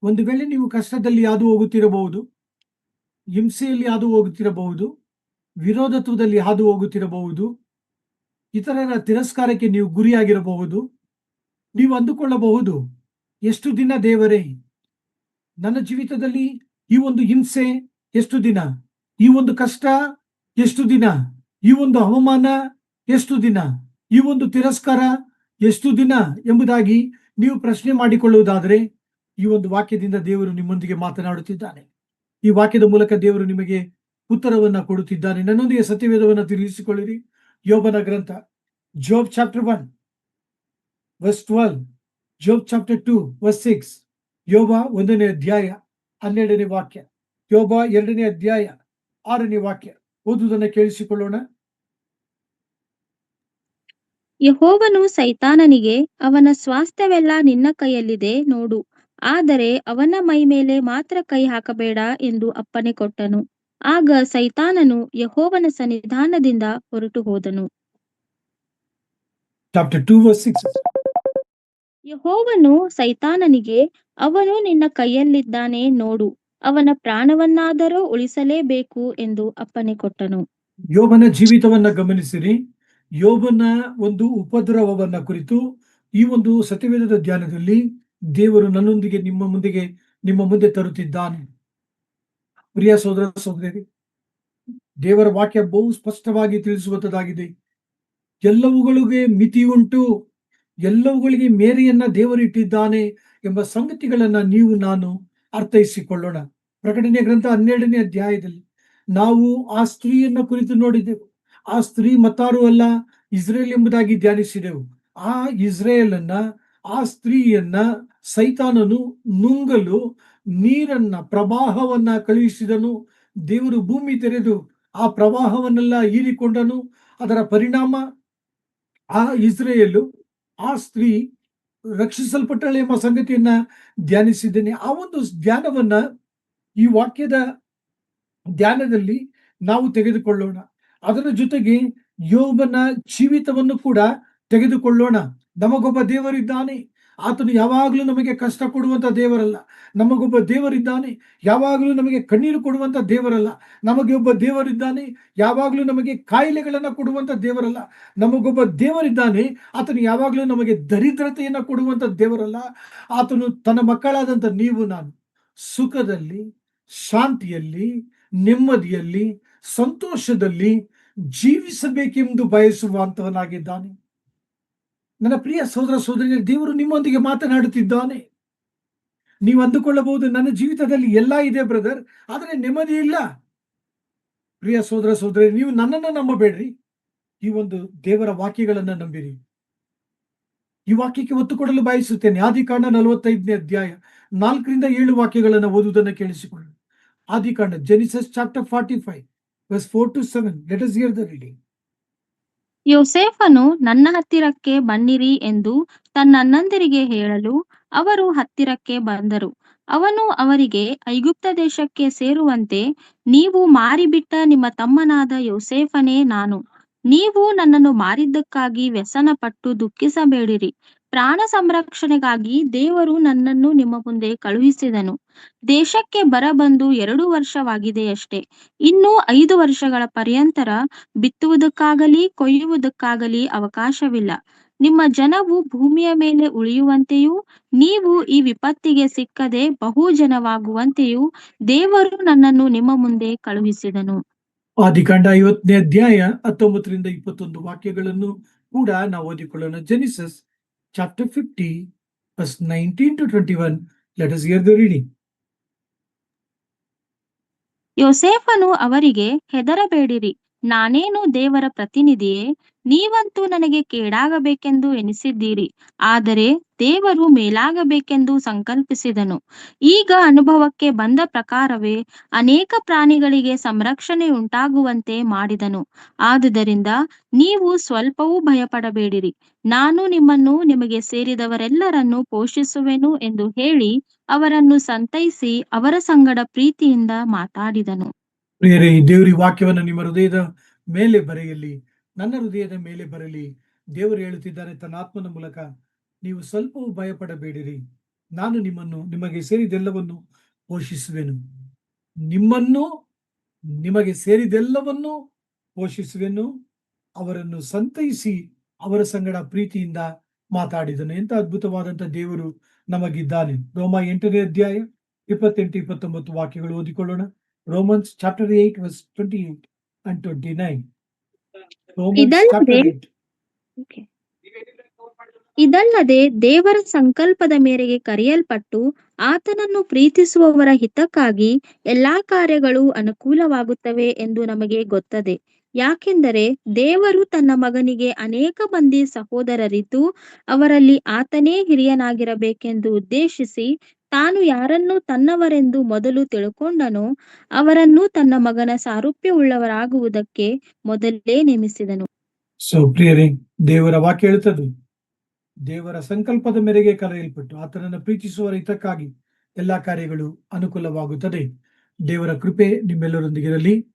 ಒಂದು ವೇಳೆ ನೀವು ಕಷ್ಟದಲ್ಲಿ ಹಾದು ಹೋಗುತ್ತಿರಬಹುದು, ಹಿಂಸೆಯಲ್ಲಿ ಹಾದು ಹೋಗುತ್ತಿರಬಹುದು, ವಿರೋಧತ್ವದಲ್ಲಿ ಹಾದು ಹೋಗುತ್ತಿರಬಹುದು, ಇತರರ ತಿರಸ್ಕಾರಕ್ಕೆ ನೀವು ಗುರಿಯಾಗಿರಬಹುದು. ನೀವು ಅಂದುಕೊಳ್ಳಬಹುದು, ಎಷ್ಟು ದಿನ ದೇವರೇ, ನನ್ನ ಜೀವಿತದಲ್ಲಿ ಈ ಒಂದು ಹಿಂಸೆ ಎಷ್ಟು ದಿನ, ಈ ಒಂದು ಕಷ್ಟ ಎಷ್ಟು ದಿನ, ಈ ಒಂದು ಅವಮಾನ ಎಷ್ಟು ದಿನ, ಈ ಒಂದು ತಿರಸ್ಕಾರ ಎಷ್ಟು ದಿನ ಎಂಬುದಾಗಿ ನೀವು ಪ್ರಶ್ನೆ ಮಾಡಿಕೊಳ್ಳುವುದಾದರೆ, ಈ ಒಂದು ವಾಕ್ಯದಿಂದ ದೇವರು ನಿಮ್ಮೊಂದಿಗೆ ಮಾತನಾಡುತ್ತಿದ್ದಾನೆ. ಈ ವಾಕ್ಯದ ಮೂಲಕ ದೇವರು ನಿಮಗೆ ಉತ್ತರವನ್ನ ಕೊಡುತ್ತಿದ್ದಾನೆ. ನನ್ನೊಂದಿಗೆ ಸತ್ಯವೇದವನ್ನ ತಿರುಗಿಸಿಕೊಳ್ಳಿರಿ. ಯೋಬನ ಗ್ರಂಥ, Job chapter 1 verse 12, Job chapter 2 verse 6, ಯೋಬ 1ನೇ ಅಧ್ಯಾಯ 12ನೇ ವಾಕ್ಯ, ಯೋಬ 2ನೇ ಅಧ್ಯಾಯ 6ನೇ ವಾಕ್ಯ ಓದುವುದನ್ನು ಕೇಳಿಸಿಕೊಳ್ಳೋಣ. ಯೆಹೋವನು ಸೈತಾನನಿಗೆ, ಅವನ ಸ್ವಾಸ್ಥ್ಯವೆಲ್ಲ ನಿನ್ನ ಕೈಯಲ್ಲಿದೆ ನೋಡು, ಆದರೆ ಅವನ ಮೈ ಮೇಲೆ ಮಾತ್ರ ಕೈ ಹಾಕಬೇಡ ಎಂದು ಅಪ್ಪಣೆ ಕೊಟ್ಟನು. ಆಗ ಸೈತಾನನು ಯೆಹೋವನ ಸನ್ನಿಧಾನದಿಂದ ಹೊರಟು ಹೋದನು. Chapter 2 verse 6. ಯೆಹೋವನು ಸೈತಾನನಿಗೆ, ಅವನು ನಿನ್ನ ಕೈಯಲ್ಲಿದ್ದಾನೆ ನೋಡು, ಅವನ ಪ್ರಾಣವನ್ನಾದರೂ ಉಳಿಸಲೇಬೇಕು ಎಂದು ಅಪ್ಪಣೆ ಕೊಟ್ಟನು. ಯೋಬನ ಜೀವಿತವನ್ನ ಗಮನಿಸಿರಿ. ಯೋಬನ ಒಂದು ಉಪದ್ರವವನ್ನ ಕುರಿತು ಈ ಒಂದು ಸತ್ಯವೇದದ ಧ್ಯಾನದಲ್ಲಿ ದೇವರು ನನ್ನೊಂದಿಗೆ ನಿಮ್ಮ ಮುಂದೆ ತರುತ್ತಿದ್ದಾನೆ. ಪ್ರಿಯ ಸಹೋದರ ಸಹೋದರಿ, ದೇವರ ವಾಕ್ಯ ಬಹು ಸ್ಪಷ್ಟವಾಗಿ ತಿಳಿಸುವಂತದ್ದಾಗಿದೆ. ಎಲ್ಲವುಗಳಿಗೆ ಮಿತಿಯುಂಟು, ಎಲ್ಲವುಗಳಿಗೆ ಮೇರೆಯನ್ನ ದೇವರು ಇಟ್ಟಿದ್ದಾನೆ ಎಂಬ ಸಂಗತಿಗಳನ್ನ ನೀವು ನಾನು ಅರ್ಥೈಸಿಕೊಳ್ಳೋಣ. ಪ್ರಕಟಣೆಯ ಗ್ರಂಥ 12ನೇ ಅಧ್ಯಾಯದಲ್ಲಿ ನಾವು ಆ ಸ್ತ್ರೀಯನ್ನ ಕುರಿತು ನೋಡಿದೆವು. ಆ ಸ್ತ್ರೀ ಮತ್ತಾರು ಅಲ್ಲ, ಇಸ್ರೇಲ್ ಎಂಬುದಾಗಿ ಧ್ಯಾನಿಸಿದೆವು. ಆ ಇಸ್ರೇಲನ್ನ, ಆ ಸ್ತ್ರೀಯನ್ನ ಸೈತಾನನು ನುಂಗಲು ನೀರನ್ನ, ಪ್ರವಾಹವನ್ನ ಕಳುಹಿಸಿದನು. ದೇವರು ಭೂಮಿ ತೆರೆದು ಆ ಪ್ರವಾಹವನ್ನೆಲ್ಲ ಹೀರಿಕೊಂಡನು. ಅದರ ಪರಿಣಾಮ ಆ ಇಸ್ರೇಲು, ಆ ಸ್ತ್ರೀ ರಕ್ಷಿಸಲ್ಪಟ್ಟಳೆ ಎಂಬ ಸಂಗತಿಯನ್ನ ಧ್ಯಾನಿಸಿದ್ದೇನೆ. ಆ ಒಂದು ಧ್ಯಾನವನ್ನ ಈ ವಾಕ್ಯದ ಧ್ಯಾನದಲ್ಲಿ ನಾವು ತೆಗೆದುಕೊಳ್ಳೋಣ. ಅದರ ಜೊತೆಗೆ ಯೋಬನ ಜೀವಿತವನ್ನು ಕೂಡ ತೆಗೆದುಕೊಳ್ಳೋಣ. ನಮಗೊಬ್ಬ ದೇವರಿದ್ದಾನೆ. ಆತನು ಯಾವಾಗಲೂ ನಮಗೆ ಕಷ್ಟ ಕೊಡುವಂತ ದೇವರಲ್ಲ. ನಮಗೊಬ್ಬ ದೇವರಿದ್ದಾನೆ, ಯಾವಾಗಲೂ ನಮಗೆ ಕಣ್ಣೀರು ಕೊಡುವಂತ ದೇವರಲ್ಲ. ನಮಗೆ ಒಬ್ಬ ದೇವರಿದ್ದಾನೆ, ಯಾವಾಗಲೂ ನಮಗೆ ಕಾಯಿಲೆಗಳನ್ನ ಕೊಡುವಂತ ದೇವರಲ್ಲ. ನಮಗೊಬ್ಬ ದೇವರಿದ್ದಾನೆ, ಆತನು ಯಾವಾಗಲೂ ನಮಗೆ ದರಿದ್ರತೆಯನ್ನ ಕೊಡುವಂತ ದೇವರಲ್ಲ. ಆತನು ತನ್ನ ಮಕ್ಕಳಾದಂತ ನೀವು ನಾನು ಸುಖದಲ್ಲಿ, ಶಾಂತಿಯಲ್ಲಿ, ನೆಮ್ಮದಿಯಲ್ಲಿ, ಸಂತೋಷದಲ್ಲಿ ಜೀವಿಸಬೇಕೆಂದು ಬಯಸುವಂತವನಾಗಿದ್ದಾನೆ. ನನ್ನ ಪ್ರಿಯ ಸಹೋದರ ಸಹೋದರಿಯರೇ, ದೇವರು ನಿಮ್ಮೊಂದಿಗೆ ಮಾತನಾಡುತ್ತಿದ್ದಾನೆ. ನೀವು ಅಂದುಕೊಳ್ಳಬಹುದು, ನನ್ನ ಜೀವಿತದಲ್ಲಿ ಎಲ್ಲ ಇದೆ ಬ್ರದರ್, ಆದರೆ ನೆಮ್ಮದಿ ಇಲ್ಲ. ಪ್ರಿಯ ಸಹೋದರ ಸಹೋದರಿ, ನೀವು ನನ್ನನ್ನು ನಂಬಬೇಡ್ರಿ, ಈ ಒಂದು ದೇವರ ವಾಕ್ಯಗಳನ್ನ ನಂಬಿರಿ. ಈ ವಾಕ್ಯಕ್ಕೆ ಒತ್ತು ಕೊಡಲು ಬಯಸುತ್ತೇನೆ. ಆದಿಕಾಂಡ 45ನೇ ಅಧ್ಯಾಯ 4-7 ವಾಕ್ಯಗಳನ್ನು ಓದುವುದನ್ನು ಕೇಳಿಸಿಕೊಳ್ಳಿ. ಆದಿಕಾಂಡ, Genesis chapter 45 verse 4-7. Let us hear the reading. ಯೋಸೇಫನು ನನ್ನ ಹತ್ತಿರಕ್ಕೆ ಬನ್ನಿರಿ ಎಂದು ತನ್ನಣ್ಣಂದಿರಿಗೆ ಹೇಳಲು ಅವರು ಹತ್ತಿರಕ್ಕೆ ಬಂದರು. ಅವನು ಅವರಿಗೆ, ಐಗುಪ್ತ ದೇಶಕ್ಕೆ ಸೇರುವಂತೆ ನೀವು ಮಾರಿಬಿಟ್ಟ ನಿಮ್ಮ ತಮ್ಮನಾದ ಯೋಸೇಫನೇ ನಾನು. ನೀವು ನನ್ನನ್ನು ಮಾರಿದ್ದಕ್ಕಾಗಿ ವ್ಯಸನಪಟ್ಟು ದುಃಖಿಸಬೇಡಿರಿ. ಪ್ರಾಣ ಸಂರಕ್ಷಣೆಗಾಗಿ ದೇವರು ನನ್ನನ್ನು ನಿಮ್ಮ ಮುಂದೆ ಕಳುಹಿಸಿದನು. ದೇಶಕ್ಕೆ ಬರಬಂದು 2 ವರ್ಷವಾಗಿದೆಯಷ್ಟೇ. ಇನ್ನೂ 5 ವರ್ಷಗಳ ಪರ್ಯಂತರ ಬಿತ್ತುವುದಕ್ಕಾಗಲಿ ಕೊಯ್ಯುವುದಕ್ಕಾಗಲಿ ಅವಕಾಶವಿಲ್ಲ. ನಿಮ್ಮ ಜನವು ಭೂಮಿಯ ಮೇಲೆ ಉಳಿಯುವಂತೆಯೂ ನೀವು ಈ ವಿಪತ್ತಿಗೆ ಸಿಕ್ಕದೆ ಬಹುಜನವಾಗುವಂತೆಯೂ ದೇವರು ನನ್ನನ್ನು ನಿಮ್ಮ ಮುಂದೆ ಕಳುಹಿಸಿದನು. ಆದಿಕಾಂಡ 50ನೇ ಅಧ್ಯಾಯ 19-21 ವಾಕ್ಯಗಳನ್ನು ಕೂಡ ನಾವು ಓದಿಕೊಳ್ಳೋಣ. Genesis chapter 50 verse 19-21. Let us hear the reading. ಯೋಸೇಫನು ಅವರಿಗೆ, ಹೆದರಬೇಡಿರಿ, ನಾನೇನು ದೇವರ ಪ್ರತಿನಿಧಿಯೇ? ನೀವಂತೂ ನನಗೆ ಕೇಡಾಗಬೇಕೆಂದು ಎನಿಸಿದ್ದೀರಿ, ಆದರೆ ದೇವರು ಮೇಲಾಗಬೇಕೆಂದು ಸಂಕಲ್ಪಿಸಿದನು. ಈಗ ಅನುಭವಕ್ಕೆ ಬಂದ ಪ್ರಕಾರವೇ ಅನೇಕ ಪ್ರಾಣಿಗಳಿಗೆ ಸಂರಕ್ಷಣೆಯುಂಟಾಗುವಂತೆ ಮಾಡಿದನು. ಆದುದರಿಂದ ನೀವು ಸ್ವಲ್ಪವೂ ಭಯಪಡಬೇಡಿರಿ, ನಾನು ನಿಮ್ಮನ್ನು ನಿಮಗೆ ಸೇರಿದವರೆಲ್ಲರನ್ನು ಪೋಷಿಸುವೆನು ಎಂದು ಹೇಳಿ ಅವರನ್ನು ಸಂತೈಸಿ ಅವರ ಸಂಗಡ ಪ್ರೀತಿಯಿಂದ ಮಾತಾಡಿದನು. ಪ್ರಿಯರೇ, ಈ ದೇವರ ವಾಕ್ಯವನ್ನು ನಿಮ್ಮ ಹೃದಯದ ಮೇಲೆ ಬರೆಯಲಿ, ನನ್ನ ಹೃದಯದ ಮೇಲೆ ಬರಲಿ. ದೇವರು ಹೇಳುತ್ತಿದ್ದಾರೆ ತನ್ನ ಆತ್ಮನ ಮೂಲಕ, ನೀವು ಸ್ವಲ್ಪವೂ ಭಯಪಡಬೇಡಿರಿ, ನಾನು ನಿಮ್ಮನ್ನು ನಿಮಗೆ ಸೇರಿದೆಲ್ಲವನ್ನು ಪೋಷಿಸುವೆನು. ನಿಮ್ಮನ್ನು ನಿಮಗೆ ಸೇರಿದೆಲ್ಲವನ್ನು ಪೋಷಿಸುವೆನು. ಅವರನ್ನು ಸಂತೈಸಿ ಅವರ ಸಂಗಡ ಪ್ರೀತಿಯಿಂದ ಮಾತಾಡಿದನು. ಎಂತ ಅದ್ಭುತವಾದಂತ ದೇವರು ನಮಗಿದ್ದಾನೆ. ರೋಮ 8ನೇ ಅಧ್ಯಾಯ 28-29 ವಾಕ್ಯಗಳು ಓದಿಕೊಳ್ಳೋಣ. Romans chapter 8 verse 28 and 29. Romans chapter 8. ಇದಲ್ಲದೆ ದೇವರ ಸಂಕಲ್ಪದ ಮೇರೆಗೆ ಕರೆಯಲ್ಪಟ್ಟು ಆತನನ್ನು ಪ್ರೀತಿಸುವವರ ಹಿತಕ್ಕಾಗಿ ಎಲ್ಲಾ ಕಾರ್ಯಗಳು ಅನುಕೂಲವಾಗುತ್ತವೆ ಎಂದು ನಮಗೆ ಗೊತ್ತದೆ. ಯಾಕೆಂದರೆ ದೇವರು ತನ್ನ ಮಗನಿಗೆ ಅನೇಕ ಮಂದಿ ಸಹೋದರರಿದ್ದು ಅವರಲ್ಲಿ ಆತನೇ ಹಿರಿಯನಾಗಿರಬೇಕೆಂದು ಉದ್ದೇಶಿಸಿ ತಾನು ಯಾರನ್ನು ತನ್ನವರೆಂದು ಮೊದಲು ತಿಳ್ಕೊಂಡನೋ ಅವರನ್ನು ತನ್ನ ಮಗನ ಸಾರೂಪ್ಯವುಳ್ಳವರಾಗುವುದಕ್ಕೆ ಮೊದಲೇ ನೇಮಿಸಿದನು. ಸೊ ಪ್ರಿಯರೇ, ದೇವರ ವಾಕ್ಯ ಹೇಳುತ್ತದೆ, ದೇವರ ಸಂಕಲ್ಪದ ಮೇರೆಗೆ ಕರೆಯಲ್ಪಟ್ಟು ಆತನನ್ನು ಪ್ರೀತಿಸುವವರ ಹಿತಕ್ಕಾಗಿ ಎಲ್ಲಾ ಕಾರ್ಯಗಳು ಅನುಕೂಲವಾಗುತ್ತದೆ. ದೇವರ ಕೃಪೆ ನಿಮ್ಮೆಲ್ಲರೊಂದಿಗಿರಲಿ.